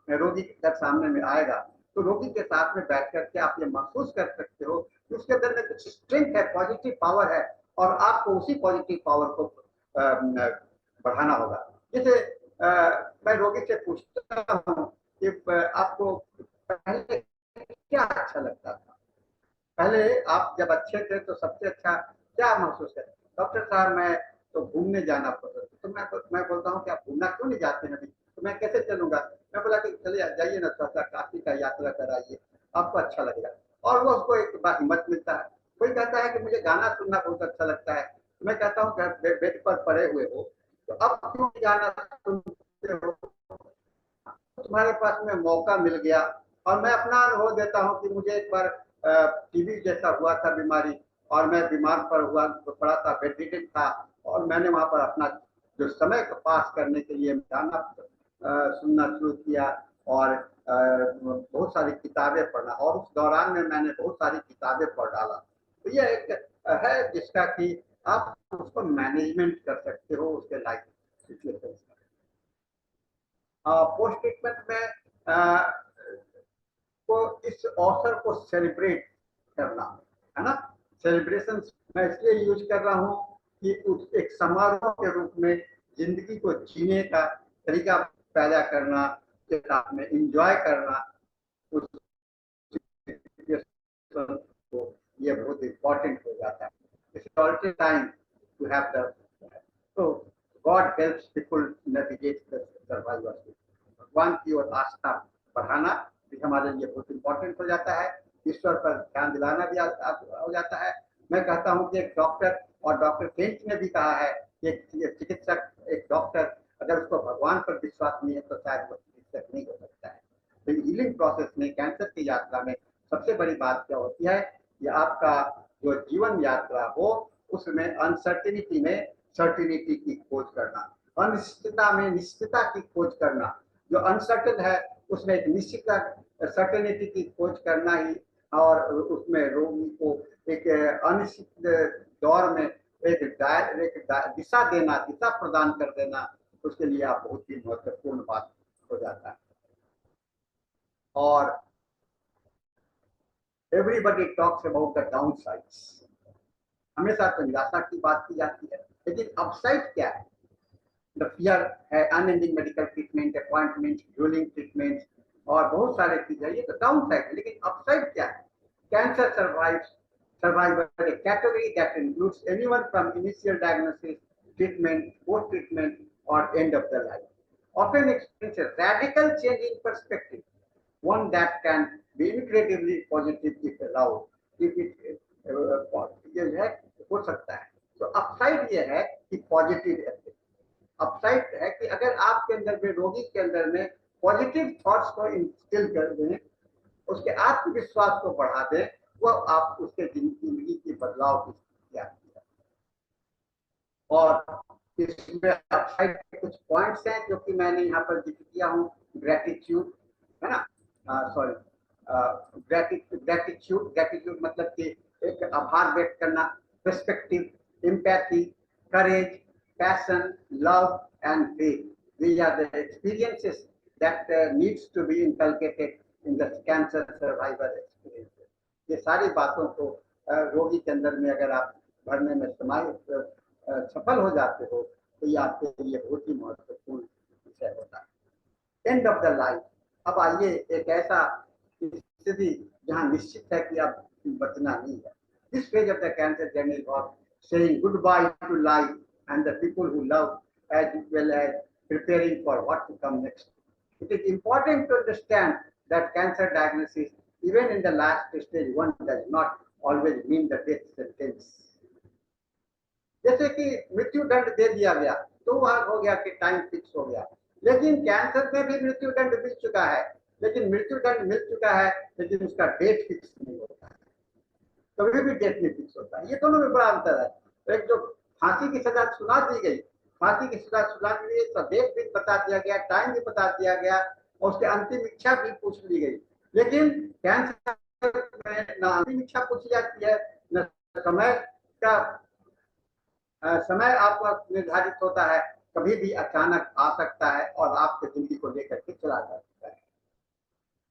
रोगी जब सामने में आएगा तो रोगी के साथ में बैठ करके आप ये महसूस कर सकते हो कि उसके अंदर में कुछ स्ट्रेंथ है, पॉजिटिव पावर है, और आपको उसी पॉजिटिव पावर को बढ़ाना होगा। जैसे रोगी से पूछता हूँ कि आपको पहले क्या अच्छा लगता था, पहले आप जब अच्छे थे तो सबसे अच्छा क्या महसूस है? डॉक्टर साहब मैं तो घूमने जाना पसंद, तो मैं बोलता हूँ कि आप घूमना क्यों नहीं जाते हैं अभी? तो मैं कैसे चलूंगा? मैं बोला कि चलिए जाइए ना, थोड़ा सा काशी का यात्रा कराइए, आपको अच्छा लगेगा। और वो उसको एक बार हिम्मत मिलता है। कोई कहता है कि मुझे गाना सुनना बहुत अच्छा लगता है, तो मैं कहता हूँ बेड पर पड़े हुए हो तो अब क्यों गाना सुनते हो, तुम्हारे पास में मौका मिल गया। और मैं अपना अनुभव देता हूँ कि मुझे एक बार टीबी जैसा हुआ था बीमारी, और मैं बीमार पड़ा था, बेडरिडन था, और मैंने वहां पर अपना जो समय को पास करने के लिए गाना सुनना शुरू किया, और बहुत सारी किताबें पढ़ना, और उस दौरान में मैंने बहुत सारी किताबें पढ़ डाला। तो यह एक है जिसका कि आप उसको मैनेजमेंट कर सकते हो उसके लाइफ सिचुएशन। पोस्ट ट्रीटमेंट में को इस अवसर को सेलिब्रेट करना है ना, सेलिब्रेशन मैं इसलिए यूज कर रहा हूँ कि उस एक समारोह के रूप में जिंदगी को जीने का तरीका पैदा करना, के साथ में इंजॉय करना, उस को ये बहुत इम्पोर्टेंट हो जाता है। It's also time to have the, तो God helps people navigate the survival. भगवान की ओर आस्था बढ़ाना भी हमारे लिए बहुत इम्पोर्टेंट हो जाता है, ईश्वर पर ध्यान दिलाना भी हो जाता है। मैं कहता हूँ कि एक डॉक्टर, और डॉक्टर फ्रेंच ने भी कहा है कि एक चिकित्सक, एक डॉक्टर अगर उसको भगवान पर विश्वास नहीं है तो शायद वो चिकित्सक नहीं हो सकता है। तो हीलिंग प्रोसेस में, कैंसर की यात्रा में सबसे बड़ी बात क्या होती है कि आपका जो जीवन यात्रा हो उसमें अनसर्टिनिटी में सर्टिनिटी की खोज करना, अनिश्चितता में निश्चितता की खोज करना, जो अनसर्टन है उसमें एक निश्चित सर्टेनिटी की खोज करना ही, और उसमें रोगी को एक अनिश्चित दौर में एक दिशा देना, दिशा प्रदान कर देना, उसके लिए आप बहुत ही महत्वपूर्ण बात हो जाता है। और everybody talks about the down sides, हमेशा तो निराशा की बात की जाती है, लेकिन अपसाइड क्या है? द फियर है, unending medical treatment, appointment, duelling treatment, और बहुत सारे चीज है, ये तो डाउन साइड है। लेकिन अपसाइड क्या है? Cancer survivor, a category that includes anyone from initial diagnosis, treatment, post treatment, or end of the life, often experience a radical change in perspective, one that can be incredibly positive if allowed, if it ये है हो सकता है। तो upside ये है कि positive aspect, upside है कि अगर आपके अंदर में, रोगी के अंदर में पॉजिटिव थॉट्स को इंस्टिल कर दें, उसके आत्मविश्वास को बढ़ा दें, वो आप उसके जिंदगी की बदलाव की स्थिति आती है। और इसमें अपसाइड के कुछ पॉइंट्स हैं जो कि मैंने यहाँ पर जिक्र किया हूँ। ग्रेटिट्यूड है ना, सॉरी, ग्रेटिट्यूड, ग्रेटिट्यूड मतलब कि एक आभार व्यक्त करना, perspective, empathy, courage, passion, love and faith, these are the experiences that needs to be inculcated in the cancer survivor experiences. ये सारी बातों को रोगी के अंदर में अगर आप भरने में सफल हो जाते हो तो ये आपके लिए बहुत ही महत्वपूर्ण विषय होता है। एंड ऑफ द लाइफ, अब आइए एक ऐसा स्थिति जहां निश्चित है कि अब बचना नहीं है। This phase of the cancer journey of saying goodbye to life and the people who love, as well as preparing for what to come next. It is important to understand that cancer diagnosis, even in the last stage 1, does not always mean the death sentence. जैसे कि मृत्यु दंड दे दिया गया तो वह हो गया कि टाइम फिक्स हो गया, लेकिन कैंसर में भी मृत्यु दंड मिल चुका है, लेकिन मृत्यु दंड मिल चुका है लेकिन उसका डेट फिक्स नहीं होता है, कभी भी डेट नहीं फिक्स होता है। ये दोनों में बड़ा अंतर है। एक जो फांसी की सजा सुना दी गई, फांसी की सजा सुना दी गई तो डेट भी बता दिया गया, टाइम भी बता दिया गया, और उसके अंतिम इच्छा भी पूछ ली गई। लेकिन कैंसर में न अंतिम इच्छा पूछी जाती है, न समय का समय आपका निर्धारित होता है, कभी भी अचानक आ सकता है और आपकी जिंदगी को लेकर के चला जा सकता है।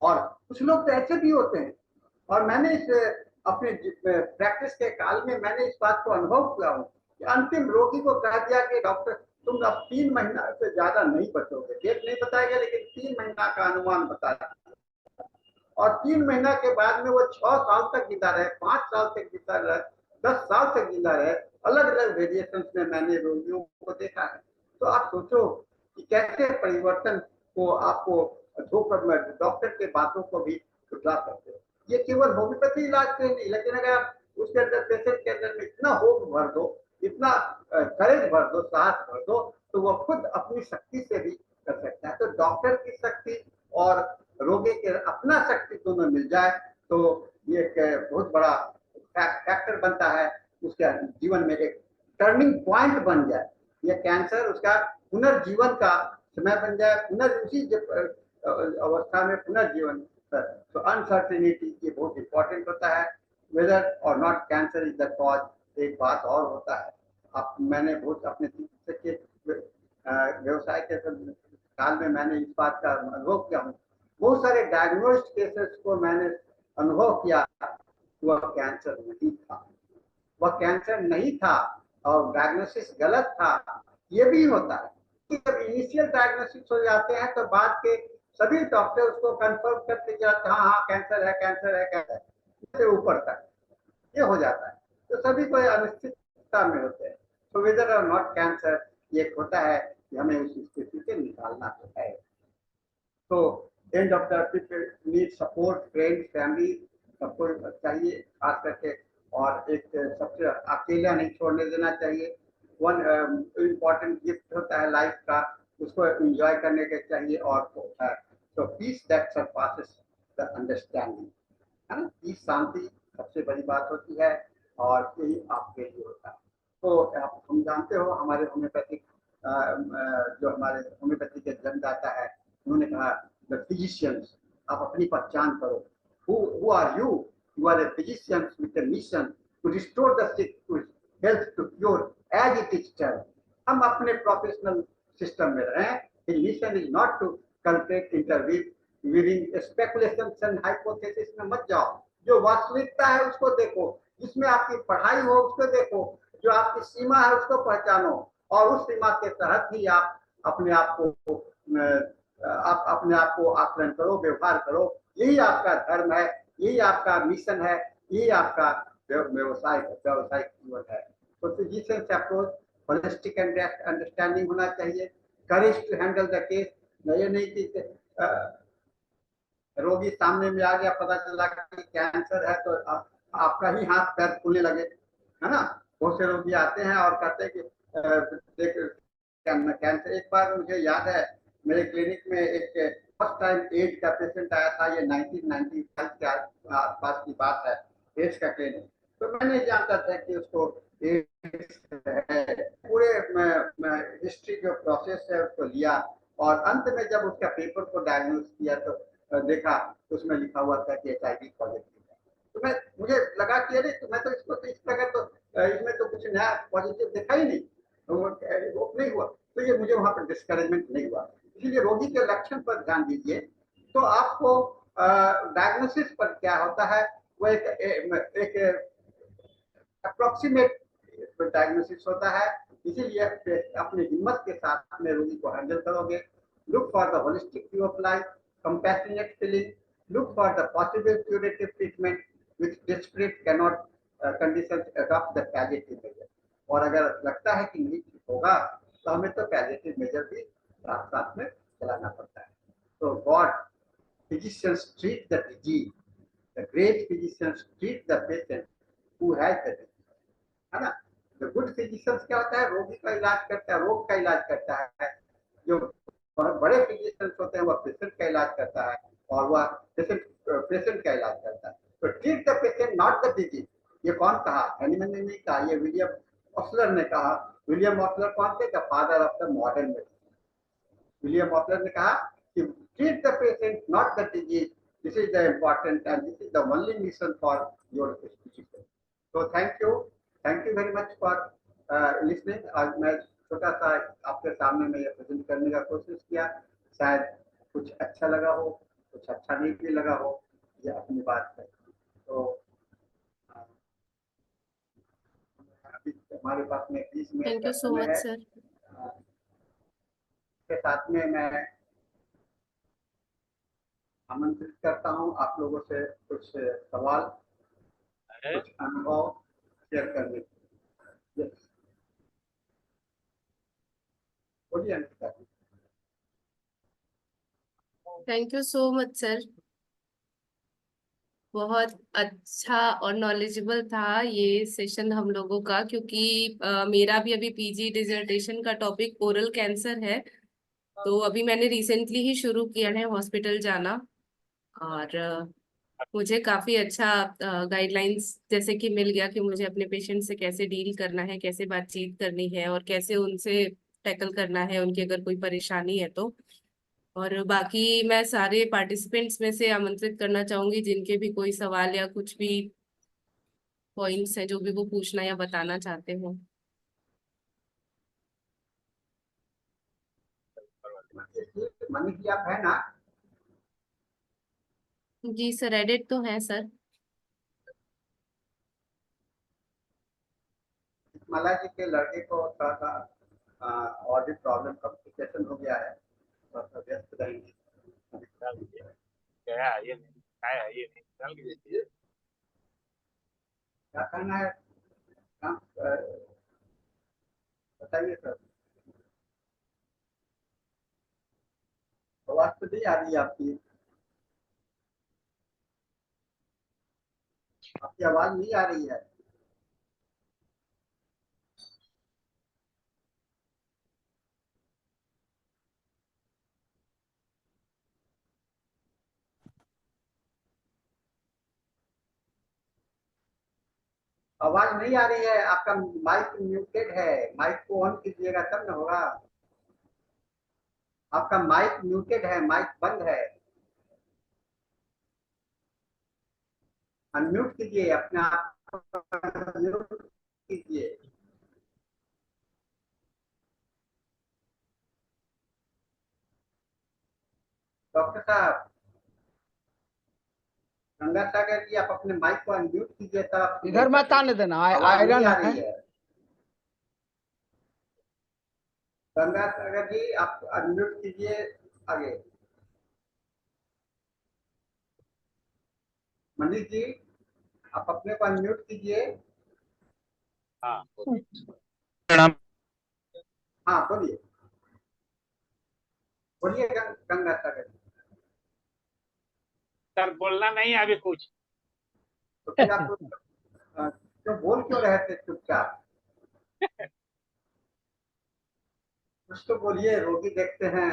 और कुछ लोग तो ऐसे भी होते हैं, और मैंने इस अपने प्रैक्टिस के काल में मैंने इस बात को अनुभव किया हूँ कि अंतिम रोगी को कह दिया कि डॉक्टर तुम अब 3 महीना से ज्यादा नहीं बचोगे। डेट नहीं बताएगा लेकिन 3 महीना का अनुमान बताया, और 3 महीना के बाद में वो 6 साल तक जिंदा रहे, 5 साल तक जिंदा रहे, 10 साल तक जिंदा रहे। अलग अलग वेरिएशन में मैंने रोगियों को देखा है। तो आप सोचो कि कैसे परिवर्तन को आपको धोकर डॉक्टर के बातों को भी झुठला सकते हो। ये केवल होम्योपैथी इलाज से नहीं, लेकिन अगर आप उसके अंदर पेशेंट के अंदर में इतना होप भर दो, इतना करेज भर दो, साहस भर दो, तो वो खुद अपनी शक्ति से भी कर सकता है। तो डॉक्टर की शक्ति और रोगी के अपना शक्ति दोनों मिल जाए तो ये एक बहुत बड़ा फैक्टर बनता है, उसके जीवन में एक टर्निंग पॉइंट बन जाए। ये कैंसर उसका पुनर्जीवन का समय बन जाए, उसी अवस्था में पुनर्जीवन। तो अनसर्टेनिटी ये बहुत इंपॉर्टेंट होता है, वेदर और not cancer is the cause. एक बात और होता है, अब मैंने बहुत अपने चिकित्सक के व्यवसाय के काल में मैंने इस बात का अनुभव किया हूँ। बहुत सारे डायग्नोस्ड केसेस को मैंने अनुभव किया, वह कैंसर नहीं था, वह कैंसर नहीं था और डायग्नोसिस गलत था। ये भी होता है कि जब इनिशियल डायग्नोसिस हो जाते हैं तो बाद के सभी डॉक्टर उसको कंफर्म करते जाते हैं, हाँ हाँ कैंसर है, कैंसर है, कैंसर से ऊपर तक ये हो जाता है। तो सभी को अनिश्चितता में होते हैं। तो वेदर और नॉट कैंसर ये होता है कि हमें उस स्थिति से निकालना होता है। तो end of the trip need support, friend, family सबको चाहिए खास करके, और एक सबसे अकेला नहीं छोड़ने देना चाहिए। वन इम्पॉर्टेंट गिफ्ट होता है लाइफ का, उसको एंजॉय करने के चाहिए। और तो peace that surpasses the understanding, है ना, पीस शांति सबसे बड़ी बात होती है, और यही आपके लिए होता है। तो आप हम जानते हो हमारे होम्योपैथिक जो हमारे होम्योपैथी के जन्मदाता है, उन्होंने कहा द फिजिशियंस, आप अपनी पहचान करो। Who are you? You are a physicians with a mission to restore the sick to health to cure as it is turn. हम अपने प्रोफेशनल सिस्टम में रहें। Mission is not to culpate interview within speculations and hypothesis में मत जाओ। जो वास्तविकता है उसको देखो, जिसमें आपकी पढ़ाई हो उसको देखो, जो आपकी सीमा है उसको पहचानो, और उस सीमा के तहत ही आप अपने आप को अपने आप को आकलन करो, व्यवहार करो। यही आपका धर्म है, यही आपका मिशन है, यही आपका व्यावसायिक जीवन है। तो फिजिशियंस अप्रोच होलिस्टिक अंडरस्टैंडिंग होना चाहिए, courage to handle the case. ये नहीं कि रोगी सामने में आ गया, पता चला कि कैंसर है तो आपका ही हाथ पैर फूलने लगे, है ना। बहुत से रोगी आते हैं और कहते हैं कि कैंसर। एक बार मुझे याद है मेरे क्लिनिक में एक फर्स्ट टाइम एड्स का पेशेंट आया था, ये 1995 के आसपास की बात है, एड्स का क्लिनिक। तो मैं नहीं जानता था कि उसको एड्स है। पूरे हिस्ट्री जो प्रोसेस है उसको लिया, और अंत में जब उसका पेपर को डायग्नोज किया तो देखा उसमें लिखा हुआ था कि HIV पॉजिटिव है। तो मुझे लगा कि अरे मैं तो इसको तो इस प्रकार तो इसमें तो कुछ नया पॉजिटिव देखा ही नहीं, वो नहीं हुआ। तो ये मुझे वहां पर डिस्करेजमेंट नहीं हुआ। इसीलिए रोगी के लक्षण पर ध्यान दीजिए। तो आपको डायग्नोसिस पर क्या होता है, वो एक अप्रोक्सीमेट डायग्नोसिस होता है। इसीलिए अपनी हिम्मत के साथ अपने रोगी को हैंडल करोगे। Look for the holistic view of life, compassionate feeling, look for the possible curative treatment which desperate cannot conditions adopt the palliative measure। और अगर लगता है कि नहीं ठीक होगा तो हमें तो पैलिएटिव मेजर भी साथ साथ में चलाना पड़ता है। तो God physicians treat the disease, the great physicians treat the patient who has the disease, है ना। जो गुड फिजिशियंस क्या होता है, रोगी का इलाज करता है, रोग का इलाज करता है। जो बड़े फिजिशियंस होते हैं वह पेशेंट का इलाज करता है, और वह पेशेंट का इलाज करता है। तो treat the patient not the disease. ये कौन कहा? हैनीमैन ने नहीं कहा, ये विलियम ऑस्लर ने कहा। विलियम ऑस्लर कौन थे? The father of the modern medicine. William Osler ने कहा कि treat the patient not the disease, this is the important and this is the only mission for your physician. तो thank you very much for listening. आज मैं छोटा सा आपके सामने में ये प्रेजेंट करने का कोशिश किया। शायद कुछ अच्छा लगा हो, कुछ अच्छा नहीं भी लगा हो, ये अपनी बात है। तो अभी हमारे पास में 20 मिनट थैंक का यू सो समय मच है। सर। के साथ में मैं आमंत्रित करता हूं आप लोगों से कुछ सवाल, कुछ अनुभव शेयर करने के लिए। बोलिए Anita ji. Thank you so much sir. बहुत अच्छा और नॉलेजेबल था ये सेशन हम लोगों का, क्योंकि मेरा भी अभी पीजी डिसर्टेशन का टॉपिक ओरल कैंसर है। तो अभी मैंने रिसेंटली ही शुरू किया है हॉस्पिटल जाना। और मुझे काफी अच्छा गाइडलाइंस जैसे कि मिल गया कि मुझे अपने पेशेंट से कैसे डील करना है, कैसे बातचीत करनी है और कैसे उनसे टैकल करना है उनकी अगर कोई परेशानी है तो। और बाकी मैं सारे पार्टिसिपेंट्स में से आमंत्रित करना चाहूंगी जिनके भी कोई सवाल या कुछ भी पॉइंट्स हैं जो भी वो पूछना या बताना चाहते हो। मनीष जी आप है ना? जी सर, एडिट तो है सर। मला जी के लड़के को थोड़ा सा और भी प्रॉब्लम कॉम्प्लिकेशन हो गया है, थोड़ा सा व्यस्त रहेंगे। क्या ये क्या करना है काम बताइए सर। आवाज तो नहीं आ रही है आपकी, आपकी आवाज नहीं आ रही है। आवाज नहीं आ रही है, आपका माइक म्यूटेड है, माइक को ऑन कीजिएगा तब ना होगा। आपका माइक म्यूटेड है, माइक बंद है, अनम्यूट कीजिए अपने आप, म्यूट कीजिए। डॉक्टर साहब, गंगा सागर जी आप अपने माइक को अनम्यूट कीजिए तब आप इधर मत आने देना, आवाज नहीं आयरन आ है। रही है। गंगा सागर जी आप अनम्यूट कीजिए आगे। मनीष जी आप अपने को अनम्यूट कीजिए। हाँ प्रणाम हाँ बोलिए, बोलिए गंगा सागर जी। सर, बोलना नहीं है अभी कुछ। तो फिर आप तो बोल क्यों रहे थे चुपचाप? कुछ तो बोलिए, रोगी देखते हैं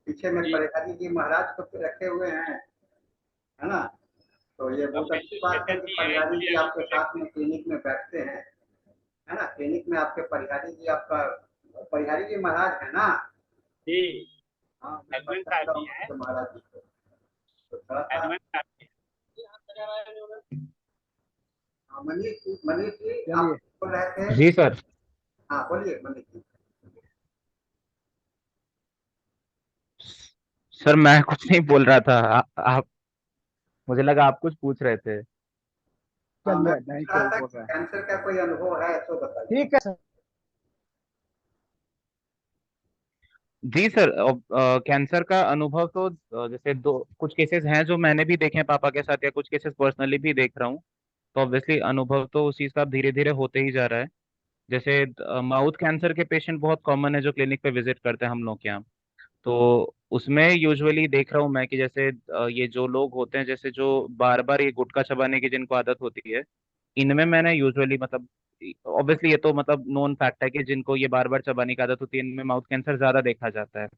पीछे में जी परेशानी जी महाराज को रखे हुए हैं, है ना? तो ये बहुत अच्छी बात है पेशेंट कि ही है, परिहारी जी इसलिए आपके साथ में क्लिनिक में बैठते हैं, है ना? क्लिनिक में आपके परिहारी जी, आपका परिहारी जी महाराज है ना? जी हाँ मैं एडमिन साहब पहचानता भी हूँ है, आपके महाराज जी को। तो थोड़ा सा एडमिन साहब भी मनीष जी आप चलिए। बोल रहे थे। जी सर। हाँ बोलिए मनीष जी। सर मैं कुछ नहीं बोल रहा था, आप, मुझे लगा आप कुछ पूछ रहे थे। हाँ मैं चलिए, नहीं पूछ रहा कोई था बोल कि रहा है। कैंसर का कोई अनुभव है तो बताइए। ठीक है सर। जी सर, कैंसर का अनुभव तो जैसे दो कुछ केसेस हैं जो मैंने भी देखे हैं पापा के साथ, या कुछ केसेस पर्सनली भी देख रहा हूँ। तो ऑब्वियसली अनुभव तो उस चीज का धीरे धीरे होते ही जा रहा है। जैसे माउथ कैंसर के पेशेंट बहुत कॉमन है जो क्लिनिक पे विजिट करते हैं हम लोग के यहाँ। तो उसमें यूजुअली देख रहा हूँ मैं कि जैसे ये जो लोग होते हैं, जैसे जो बार बार ये गुटखा चबाने की जिनको आदत होती है, इनमें मैंने यूजुअली मतलब ऑब्वियसली ये तो मतलब नोन फैक्ट है कि जिनको ये बार बार चबाने की आदत होती है इनमें माउथ कैंसर ज्यादा देखा जाता है।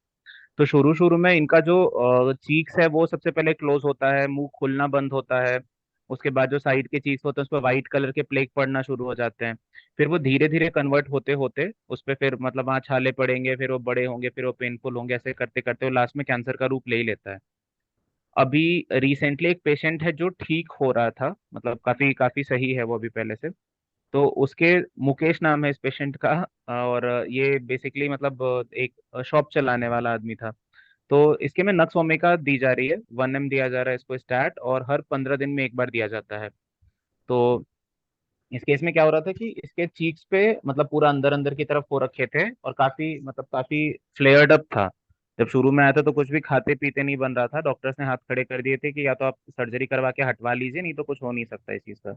तो शुरू शुरू में इनका जो चीक्स है वो सबसे पहले क्लोज होता है, मुंह खुलना बंद होता है। उसके बाद जो साइड के चीक्स होते हैं उस पर व्हाइट कलर के प्लेग पड़ना शुरू हो जाते हैं। फिर वो धीरे धीरे कन्वर्ट होते होते उस पे फिर मतलब वहाँ छाले पड़ेंगे, फिर वो बड़े होंगे, फिर वो पेनफुल होंगे, ऐसे करते करते वो लास्ट में कैंसर का रूप ले ही लेता है। अभी रिसेंटली एक पेशेंट है जो ठीक हो रहा था, मतलब काफी काफी सही है वो अभी पहले से। तो उसके मुकेश नाम है इस पेशेंट का। और ये बेसिकली मतलब एक शॉप चलाने वाला आदमी था। तो इसके में नक्स ओमेगा दी जा रही है, 1 ml दिया जा रहा है इसको स्टार्ट, और हर 15 दिन में एक बार दिया जाता है। तो इस केस में क्या हो रहा था कि इसके चीक्स पे मतलब पूरा अंदर अंदर की तरफ हो रखे थे और काफी मतलब काफी फ्लेयर्ड अप था। जब शुरू में आया था तो कुछ भी खाते पीते नहीं बन रहा था, डॉक्टर्स ने हाथ खड़े कर दिए थे कि या तो आप सर्जरी करवा के हटवा लीजिए, नहीं तो कुछ हो नहीं सकता इस चीज का।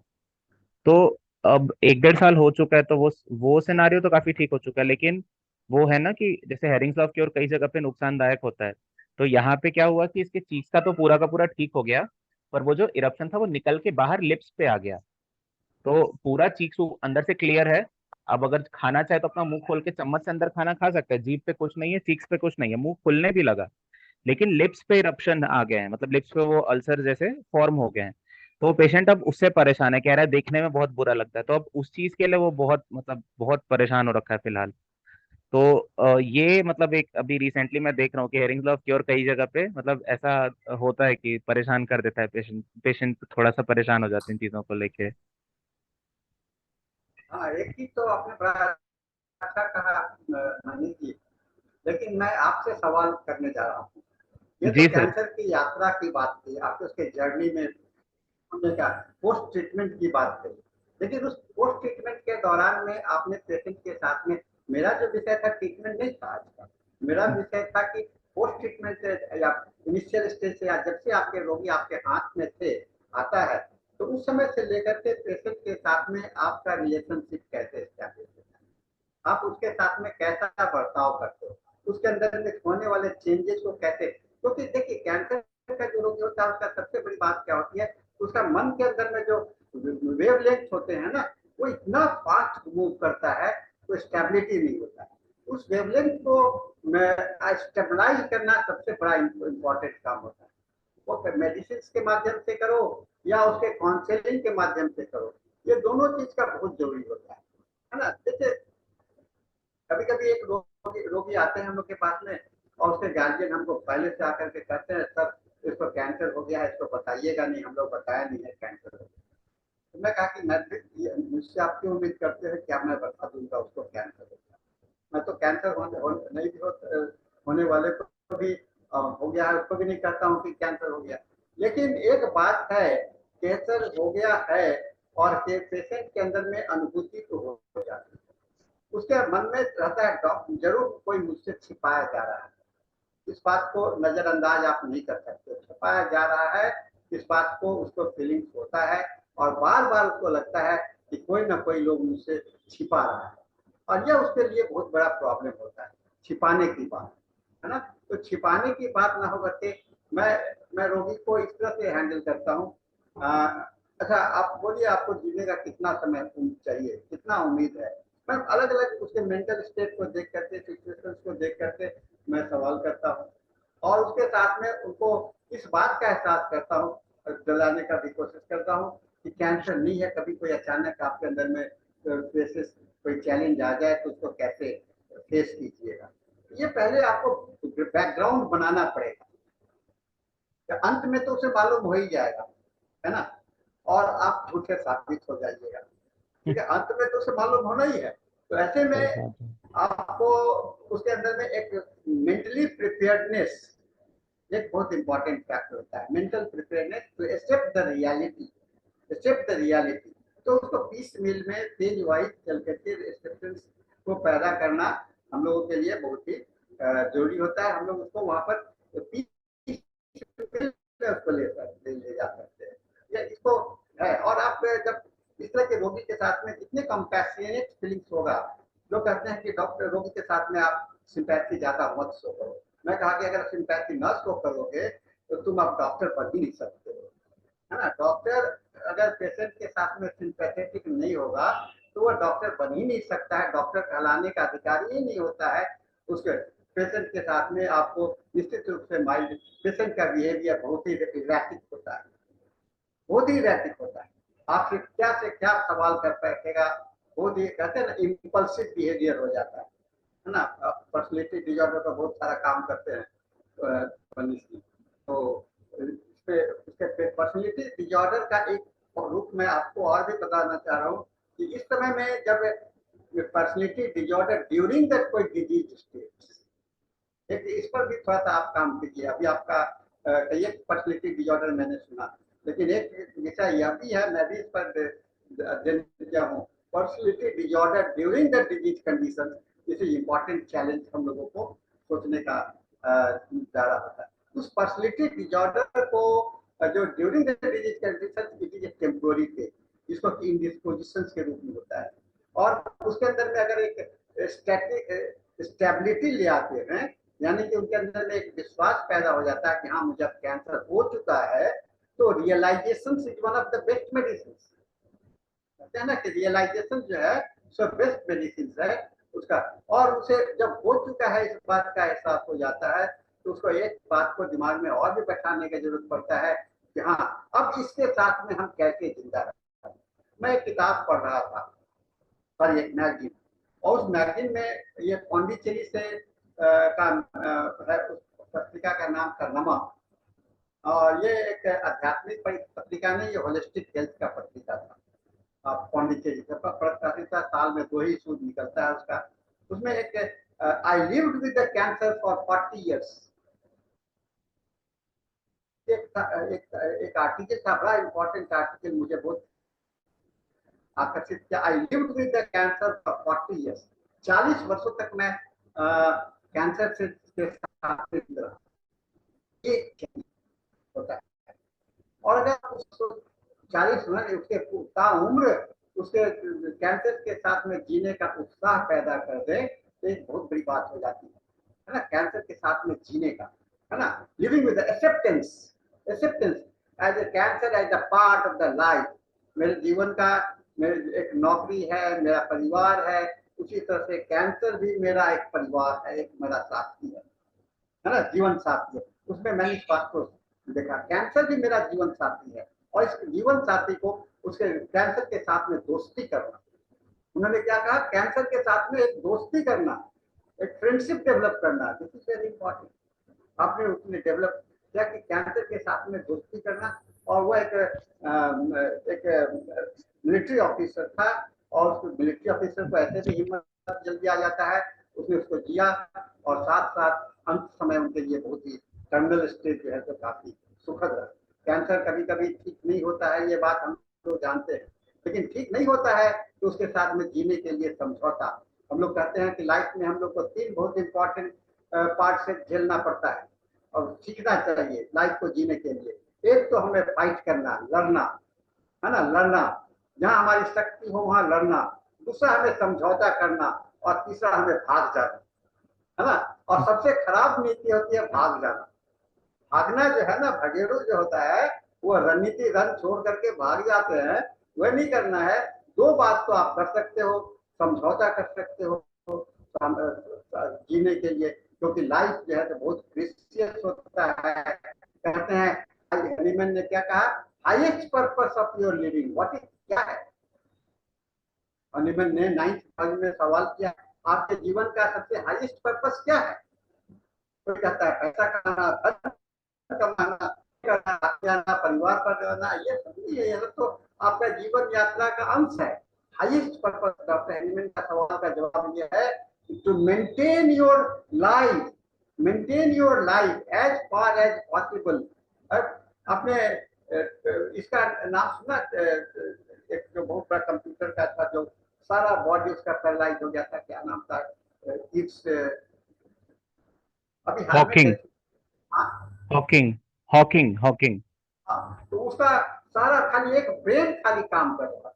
तो अब 1 डेढ़ साल हो चुका है, तो वो सिनारियो तो काफी ठीक हो चुका है, लेकिन वो है ना कि जैसे हेरिंग्स लॉफ क्योर कई जगह पे नुकसानदायक होता है, तो यहाँ पे क्या हुआ कि इसके चीज का तो पूरा का पूरा ठीक हो गया, पर वो जो इरप्शन था वो निकल के बाहर लिप्स पे आ गया। तो पूरा चीक्स अंदर से क्लियर है। अब अगर खाना चाहे तो अपना मुंह खोल के चम्मच से अंदर खाना खा सकता है, जीभ पे कुछ नहीं है, चीक्स पे कुछ नहीं है, मुंह खुलने भी लगा। लेकिन लिप्स पे इरप्शन आ गए हैं, मतलब लिप्स पे वो अल्सर जैसे फॉर्म हो गए हैं। तो पेशेंट अब उससे परेशान है, कह रहा है देखने में बहुत बुरा लगता है, तो अब उस चीज के लिए वो बहुत मतलब बहुत परेशान हो रखा है फिलहाल। तो ये मतलब एक अभी रिसेंटली मैं देख रहा हूँ कि हेरिंग्स लॉफ क्योर कई जगह पे मतलब ऐसा होता है कि परेशान कर देता है, पेशेंट पेशेंट थोड़ा सा परेशान हो जाते हैं इन चीजों को लेके। हाँ, एक चीज तो आपने बड़ा अच्छा कहा मनीष जी, लेकिन मैं आपसे सवाल करने जा रहा हूँ। ये तो जी सर। कैंसर की यात्रा की बात थी, आपके उसके जर्नी में हमने क्या पोस्ट ट्रीटमेंट की बात करी, लेकिन उस पोस्ट ट्रीटमेंट के दौरान में आपने पेशेंट के साथ में, मेरा जो विषय था ट्रीटमेंट नहीं था आज का, मेरा विषय था कि पोस्ट ट्रीटमेंट से या इनिशियल स्टेज से या जब से आपके रोगी आपके हाथ में थे आता है, तो उस समय से लेकर के पेशेंट के साथ में आपका रिलेशनशिप कैसे स्टैब्लिश होता है, आप उसके साथ में कैसा बर्ताव करते हो, उसके अंदर में होने वाले चेंजेस को कैसे, क्योंकि देखिए कैंसर का जो रोगी होता है उसका सबसे बड़ी बात क्या होती है, उसका मन के अंदर में जो वेवलेंथ होते हैं ना, वो इतना फास्ट मूव करता है, तो स्टेबिलिटी नहीं होता है। उस वेवलेंथ को स्टेबलाइज करना सबसे बड़ा इम्पोर्टेंट काम होता है। वो मेडिसिन के माध्यम से करो या उसके काउंसलिंग के माध्यम से करो, ये दोनों चीज का बहुत जरूरी होता है ना। जैसे कभी कभी एक रोगी आते हैं हम लोग के पास में, और उसके गार्जियन हमको पहले से आकर के कहते हैं सर इसको कैंसर हो गया है, इसको बताइएगा नहीं, हम लोग बताया नहीं है कैंसर हो गया। तो मैं कहा कि मैं मुझसे आप क्यों उम्मीद करते हैं क्या मैं बता दूंगा उसको कैंसर हो गया। मैं तो कैंसर नहीं भी होने वाले को भी हो गया है उसको भी नहीं कहता हूँ कि कैंसर हो गया। लेकिन एक बात है, कैंसर हो गया है और पेशेंट के अंदर में अनुभूति तो हो जाती है, उसके मन में रहता है डॉक्टर जरूर कोई मुझसे छिपाया जा रहा है, इस बात को नजरअंदाज आप नहीं कर सकते, छिपाया जा रहा है, इस बात को उसको फीलिंग्स होता है, और बार बार उसको लगता है कि कोई ना कोई लोग मुझसे छिपा रहा है, और यह उसके लिए बहुत बड़ा प्रॉब्लम होता है, छिपाने की बात है ना। तो छिपाने की बात ना हो करके मैं रोगी को इस तरह से हैंडल करता हूँ। अच्छा आप बोलिए आपको जीने का कितना समय चाहिए, कितना उम्मीद है, मैं अलग अलग उसके मेंटल स्टेट को देख करके सिचुएशन को देख करके मैं सवाल करता हूँ, और उसके साथ में उनको इस बात का एहसास करता हूँ, दिलाने का भी कोशिश करता हूँ कि कैंसर नहीं है, कभी कोई अचानक आपके अंदर में फेसेस कोई चैलेंज आ जाए तो उसको कैसे फेस कीजिएगा। ये पहले आपको बैकग्राउंड बनाना पड़ेगा, अंत में तो उसे मालूम हो ही जाएगा, है ना, और आप झूठे साबित हो जाइएगा, ठीक है, अंत में तो उसे मालूम होना ही है। तो ऐसे में सही बात है। आपको उसके अंदर में एक मेंटली प्रिपेयर्डनेस एक बहुत इंपॉर्टेंट फैक्टर होता है, mental preparedness to accept the reality, accept the reality. तो उसको पीस मिल में तेज वाइज चल करके एक्सेप्टेंस को पैदा करना हम लोगों के लिए बहुत ही जरूरी होता है। हम लोग उसको वहां पर पीस उसको ले जा सकते हैं, ये इसको है। और आप जब इस तरह के रोगी के साथ में इतने कंपैशनेट फीलिंग्स होगा, जो कहते हैं कि डॉक्टर रोगी के साथ में आप सिंपैथी ज्यादा मत शो करो, मैं कहा कि अगर सिंपैथी न शो करोगे तो तुम आप डॉक्टर बन ही नहीं सकते हो, है ना। डॉक्टर अगर पेशेंट के साथ में सिंपैथेटिक नहीं होगा तो वह डॉक्टर बन ही नहीं सकता है, डॉक्टर कहलाने का अधिकारी ही नहीं होता है। उसके पेशेंट के साथ में आपको निश्चित रूप से माइंड पेशेंट का बिहेवियर बहुत ही इरेटिक होता है, बहुत ही इरेटिक होता है, आपसे क्या से क्या सवाल कर बैठेगा, बहुत ही कहते हैं ना इम्पल्सिव बिहेवियर हो जाता है ना। पर्सनैलिटी डिजॉर्डर का बहुत सारा काम करते हैं मनीष जी। तो उसके पर्सनैलिटी डिजॉर्डर का एक रूप में आपको और भी बताना चाह रहा हूँ कि इस समय में जब पर्सनैलिटी डिजॉर्डर ड्यूरिंग द कोई डिजीज स्टेज, एक इस पर भी थोड़ा सा आप काम कीजिए। अभी आपका एक पर्सनैलिटी डिजॉर्डर मैंने सुना, लेकिन एक विषय यह भी है, मैं भी इस पर अध्ययन किया हूँ, personality disorder during the disease condition, इस इम्पोर्टेंट चैलेंज हम लोगों को सोचने का जा रहा होता है। उस पर्सनैलिटी डिजॉर्डर को जो during the disease condition it is temporary phase, जिसको इंडिस्पोजिशन के रूप में होता है, और उसके अंदर में अगर एक स्टेबिलिटी ले आते हैं, यानी कि उनके अंदर में एक विश्वास पैदा हो जाता है कि हाँ मुझे अब कैंसर हो चुका है, तो realisation is one of the best medicine. कहते हैं ना कि रियलाइजेशन जो है सो बेस्ट मेडिसिन है उसका। और उसे जब हो चुका है इस बात का एहसास हो जाता है, तो उसको एक बात को दिमाग में और भी बैठाने की जरूरत पड़ता है कि हाँ अब इसके साथ में हम कैसे जिंदा रहें। मैं एक किताब पढ़ रहा था, सॉरी एक मैगजीन, और उस मैगजीन में ये पौंडीचेरी से का है, उस पत्रिका का नाम था नमक, और ये एक आध्यात्मिक पत्रिका नहीं, ये होलिस्टिक हेल्थ का पत्रिका था। पौंडीचेरी से पत्रिका साल में 2 ही इशू निकलता है उसका। उसमें एक I lived with the cancer for 40 years, एक आर्टिकल था, बड़ा इंपॉर्टेंट आर्टिकल, मुझे बहुत आकर्षित किया। I lived with the cancer for 40 years, 40 वर्षों तक मैं कैंसर से के साथ रहा। ये होता है, और अगर उसको 40 उसके उम्र उसके कैंसर के साथ में जीने का उत्साह पैदा कर दे, तो एक बहुत बड़ी बात हो जाती है ना, कैंसर के साथ में जीने का, है ना, living with acceptance, acceptance as a cancer as a part of the life. मेरे जीवन का, मेरी एक नौकरी है, मेरा परिवार है, उसी तरह से कैंसर भी मेरा एक परिवार है, एक मेरा साथी है ना, जीवन साथी है। उसमें मैंने इस बात को देखा, कैंसर भी मेरा जीवन साथी है, और इस जीवन साथी को उसके कैंसर के साथ में दोस्ती करना। उन्होंने क्या कहा, कैंसर के साथ में एक दोस्ती करना, एक फ्रेंडशिप डेवलप करना, दिस इज वेरी इंपॉर्टेंट। आपने उसने डेवलप किया कि कैंसर के साथ में दोस्ती करना। और वो एक मिलिट्री ऑफिसर था, और उस मिलिट्री ऑफिसर को ऐसे भी हिम्मत जल्दी आ जाता है, उसने उसको जिया, और साथ साथ अंत समय उनके लिए बहुत ही टर्मिनल स्टेज जो है तो काफी सुखद रहा। कैंसर कभी कभी ठीक नहीं होता है, ये बात हम लोग जानते हैं, लेकिन ठीक नहीं होता है तो उसके साथ में जीने के लिए समझौता। हम लोग कहते हैं कि लाइफ में हम लोग को 3 बहुत इंपॉर्टेंट पार्ट से झेलना पड़ता है और सीखना चाहिए लाइफ को जीने के लिए। एक तो हमें फाइट करना, लड़ना, है ना, लड़ना, जहां हमारी शक्ति हो वहां लड़ना। दूसरा हमें समझौता करना, और तीसरा हमें भाग जाना, है ना। और सबसे खराब नीति होती है भाग जाना। भागना जो है ना, भगेड़ू जो होता है, वो रणनीति रन छोड़ करके भाग जाते हैं, वह नहीं करना है। 2 बात तो आप कर सकते हो, समझौता कर सकते हो जीने के लिए, क्योंकि लाइफ जो है तो बहुत प्रीशियस होता है। कहते हैं, हनीमैन ने क्या कहा, highest purpose of your living what is, क्या है। हनीमैन ने 9th में सवाल किया, आपके जीवन का सबसे हाईएस्ट पर्पस क्या है। कोई कहता है पैसा कमाना, कमाना, परिवार पर रहना, ये सब नहीं है, ये तो आपका जीवन यात्रा का अंश है। हाईएस्ट पर्पस डॉक्टर हेनीमैन का सवाल का जवाब ये है, to maintain your life, maintain your life as far as possible. आपने इसका नाम सुना, एक जो बहुत बड़ा कंप्यूटर का था, जो सारा बॉडी उसका पैरालाइज हो गया था, क्या नाम था, इट्स अभी हॉकिंग, हॉकिंग, हॉकिंग, हॉकिंग। तो उसका सारा खाली एक ब्रेन खाली काम कर रहा था।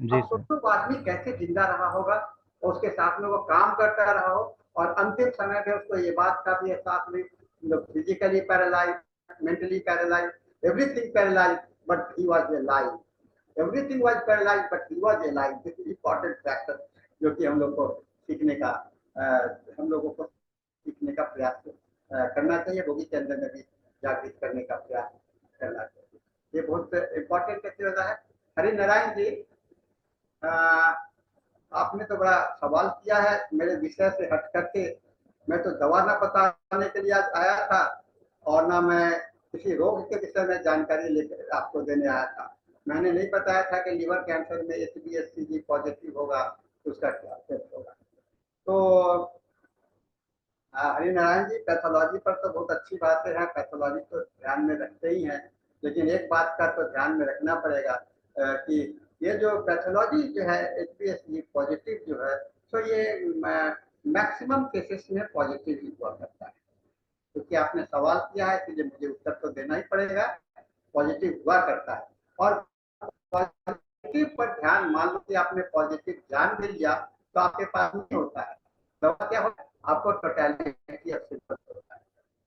जी अब सर। सोचो वो आदमी कैसे जिंदा रहा होगा, और उसके साथ में वो काम करता रहा हो, और अंतिम समय में उसको ये बात का भी एहसास नहीं, physically paralyse, mentally paralyse, everything paralyse, but he was alive. Everything was paralyse but he was alive. This is important factor जो कि हम लोग को सीखने का, हम लोगों को सीखने का प्रयास करना चाहिए, रोगी के अंदर में भी जागृत करने का प्रयास करना चाहिए। ये बहुत इंपॉर्टेंट कैसे होता है। हरि नारायण जी, आपने तो बड़ा सवाल किया है मेरे विषय से हट करके। मैं तो दवा ना बताने के लिए आज आया था, और ना मैं किसी रोग के विषय में जानकारी लेकर आपको देने आया था। मैंने नहीं बताया था कि लीवर कैंसर में HbA पॉजिटिव होगा तो उसका क्या टेस्ट होगा। तो हरिनारायण जी, पैथोलॉजी पर तो बहुत अच्छी बातें हैं, पैथोलॉजी तो ध्यान में रखते ही हैं, लेकिन एक बात का तो ध्यान में रखना पड़ेगा कि ये जो पैथोलॉजी जो है HbA पॉजिटिव जो है, तो ये मैक्सिमम केसेस में पॉजिटिव ही हुआ करता है। क्योंकि आपने सवाल किया है इसलिए मुझे उत्तर तो देना ही पड़ेगा। पॉजिटिव हुआ करता है, और पॉजिटिव पर ध्यान, मान लो कि आपने पॉजिटिव ध्यान भी लिया तो आपके पास नहीं होता है, दवा क्या होता है, आपको टोटलिटी ऑफ सिम्टम्स होता है।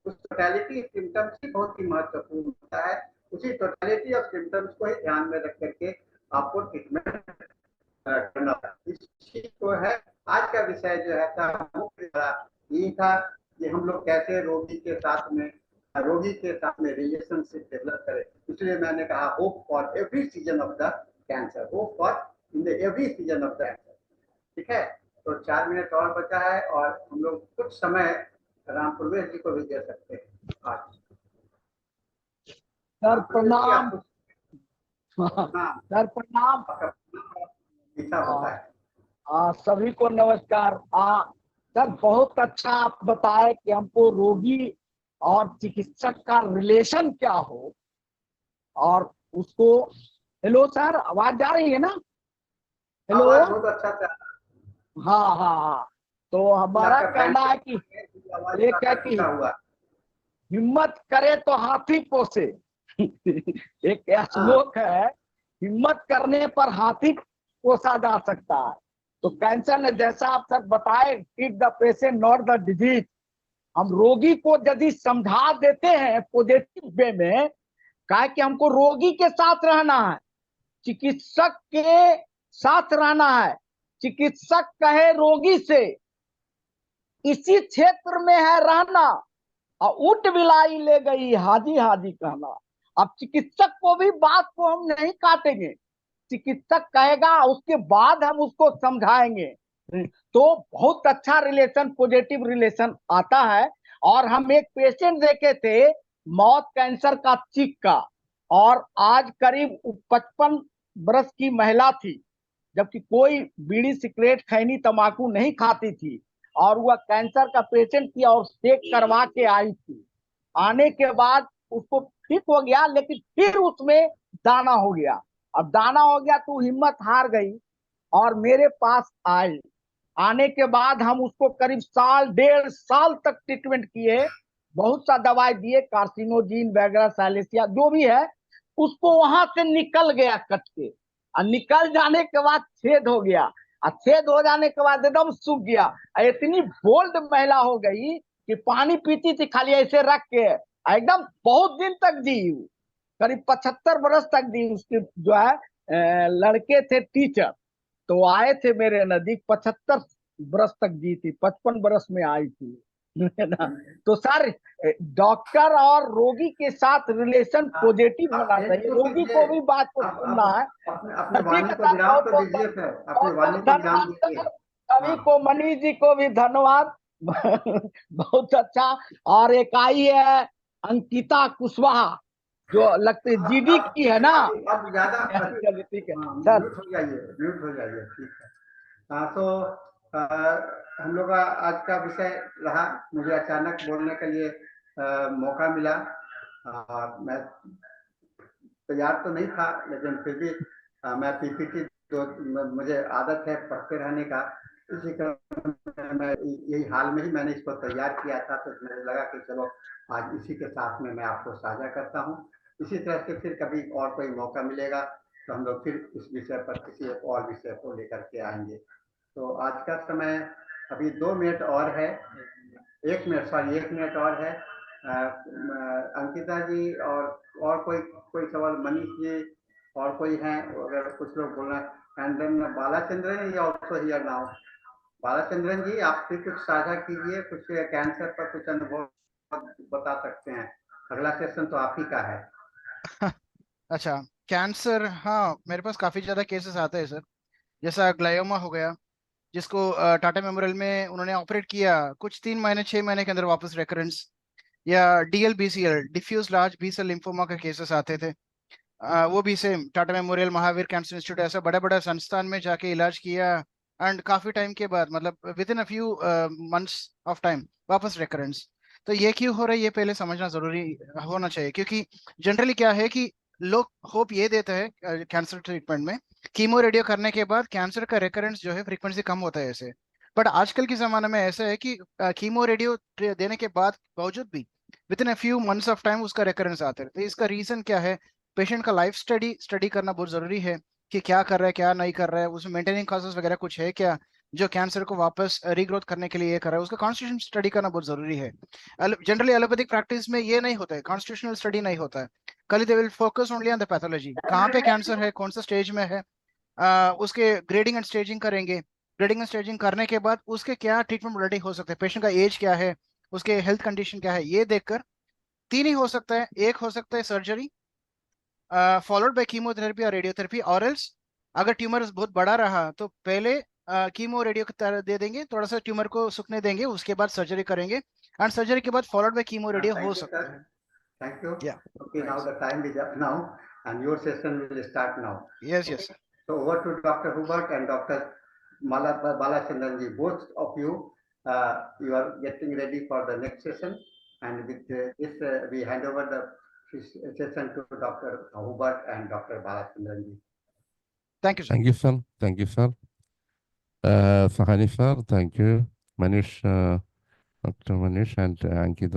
उस टोटलिटी सिम्टम्स ही बहुत ही महत्वपूर्ण होता है। उसी टोटलिटी ऑफ सिम्टम्स को ही ध्यान में रख करके आपको ट्रीटमेंट करना था। इस चीज को है आज का विषय जो है मुख्य यही था कि हम लोग कैसे रोगी के साथ में रिलेशनशिप डेवलप करें। इसलिए मैंने कहा hope for every season of the cancer, hope for in the every season of the cancer. ठीक है, तो 4 मिनट और बचा है और हम लोग कुछ समय राम प्रवेश जी को भी दे सकते हैं आज। सर प्रणाम। हाँ सर प्रणाम। लिखा होता है। सभी को नमस्कार। सर बहुत अच्छा आप बताए कि हमको रोगी और चिकित्सक का रिलेशन क्या हो, और उसको, हेलो सर आवाज जा रही है ना? हेलो। आवाज बहुत अच्छा था। हाँ हाँ हाँ, तो हमारा कहना है कि एक है कि हिम्मत करे तो हाथी पोसे। एक श्लोक है, हिम्मत करने पर हाथी पोसा जा सकता है। तो कैंसर ने जैसा आप सर बताए, treat the patient not the disease. हम रोगी को यदि समझा देते हैं पॉजिटिव वे में, कहा कि हमको रोगी के साथ रहना है, चिकित्सक के साथ रहना है, चिकित्सक कहे रोगी से इसी क्षेत्र में है रहना, और ऊंट बिलाई ले गई हाजी हाजी कहना। अब चिकित्सक को भी बात को हम नहीं काटेंगे, चिकित्सक कहेगा उसके बाद हम उसको समझाएंगे, तो बहुत अच्छा रिलेशन, पॉजिटिव रिलेशन आता है। और हम एक पेशेंट देखे थे मौत कैंसर का चीक का, और आज करीब 55 बरस की महिला थी, जबकि कोई बीड़ी सिगरेट खैनी तंबाकू नहीं खाती थी, और वह कैंसर का पेशेंट थी और चेक करवा के आई थी। आने के बाद उसको ठीक हो गया, लेकिन फिर उसमें दाना हो गया। अब दाना हो गया तो हिम्मत हार गई और मेरे पास आई। आने के बाद हम उसको करीब साल 1.5 साल तक ट्रीटमेंट किए, बहुत सा दवाई दिए, कार्सिनोजिन वगैरह साइलेसिया जो भी है, उसको वहां से निकल गया कट के, और निकल जाने के बाद छेद हो गया, और छेद हो जाने के बाद एकदम सूख गया। इतनी बोल्ड महिला हो गई कि पानी पीती थी खाली ऐसे रख के, एकदम बहुत दिन तक जी, करीब 75 बरस तक दी। उसके जो है लड़के थे टीचर, तो आए थे मेरे नजदीक, 75 बरस तक जी थी, 55 बरस में आई थी। है ना? तो सर डॉक्टर और रोगी के साथ रिलेशन पॉजिटिव होना चाहिए, रोगी को भी बात को सुनना है। अपने ठीक वाणी है को सर, विराम बहुत तो बहुत दीजिए सर, अपने वाणी को विराम धन्यवाद दीजिए। सर, सभी को, मनीष जी को भी धन्यवाद। बहुत अच्छा। और एक आई है अंकिता कुशवाहा, जो लगती जीडी की है ना? अब ज्यादा चलिए ठीक है सर। म्यूट हो जाइए, म्यूट हो जाइए। ठीक है। हाँ, तो हम लोग का आज का विषय रहा, मुझे अचानक बोलने के लिए मौका मिला। मैं तैयार तो नहीं था, लेकिन फिर भी मैं पीपीटी मुझे आदत है पढ़ते रहने का, इसी क्रम में मैं यही हाल में ही मैंने इसको तैयार किया था, तो मुझे लगा कि चलो आज इसी के साथ में मैं आपको साझा करता हूँ। इसी तरह से फिर कभी और कोई मौका मिलेगा तो हम लोग फिर इस विषय पर किसी एक और विषय को लेकर के आएंगे। तो आज का समय अभी 2 मिनट और है, 1 मिनट और है। अंकिता जी और कोई सवाल, मनीष जी और कोई हैं अगर कुछ लोग बोलना। And then Balachandran ji also here now. Balachandran ji आप भी कुछ साझा कीजिए, कुछ कैंसर पर कुछ अनुभव बता सकते हैं। अगला सेशन तो आप ही का है। अच्छा, कैंसर, हाँ मेरे पास काफी ज्यादा केसेस आते हैं सर। जैसा ग्लायोमा हो गया, जिसको टाटा मेमोरियल में उन्होंने ऑपरेट किया, कुछ 3 महीने 6 महीने के अंदर वापस रेकरेंस। या DLBCL, diffuse large B cell lymphoma के केसेस आते थे। वो भी same Tata Memorial, Mahavir Cancer Institute, ऐसा बड़े बड़े संस्थान में जाके इलाज किया, एंड काफी टाइम के बाद, मतलब with in a few months of time वापस रेकरेंस। तो ये क्यों हो रहा है, ये पहले समझना जरूरी होना चाहिए, क्योंकि जनरली क्या है कि लोग होप ये देते हैं कैंसर ट्रीटमेंट में, कीमो रेडियो करने के बाद कैंसर का रेकरेंस जो है फ्रीक्वेंसी कम होता है ऐसे, बट आजकल के ज़माने में ऐसा है कि कीमो रेडियो देने के बाद बावजूद भी with in a few months of time उसका रेकरेंस आते रहते हैं। इसका रीज़न क्या है? पेशेंट का लाइफ स्टडी करना बहुत ज़रूरी है कि क्या कर रहा है, क्या नहीं कर रहा है, उसमें मेंटेनिंग कॉजेस वगैरह कुछ है क्या जो कैंसर को वापस रीग्रोथ करने के लिए ये कर रहा है। उसका कॉन्स्टिट्यूशन स्टडी करना बहुत ज़रूरी है। जनरली एलोपैथिक प्रैक्टिस में ये नहीं होता है, कॉन्स्टिट्यूशनल स्टडी नहीं होता है। कल they will focus only on the pathology, कहाँ पे कैंसर है, कौन सा स्टेज में है, उसके ग्रेडिंग एंड स्टेजिंग करेंगे। ग्रेडिंग एंड स्टेजिंग करने के बाद उसके क्या ट्रीटमेंट मोडेलिटी हो सकते हैं, पेशेंट का एज क्या है, उसके हेल्थ कंडीशन क्या है, ये देखकर तीन ही हो सकता है। एक हो सकता है सर्जरी फॉलोड बाय कीमोथेरेपी और रेडियोथेरेपी, और एल्स अगर ट्यूमर बहुत बड़ा रहा तो पहले कीमो रेडियो की तरह दे देंगे, थोड़ा सा ट्यूमर को सूखने देंगे, उसके बाद सर्जरी करेंगे, एंड सर्जरी के बाद followed by chemo radio Thank हो you, सकता sir. है। Thank you. Yeah. Okay, now Thanks. the time is up now, and your session will start now. Yes, yes, sir. So over to Dr. Hubert and Dr. Balachandran ji. Both of you, you are getting ready for the next session, and with this, we hand over the session to Dr. Hubert and Dr. Balachandran ji. Thank you, sir. Thank you, sir. Thank you, sir. Fahani, sir. Thank you. Manish, Dr. Manish and Ankit.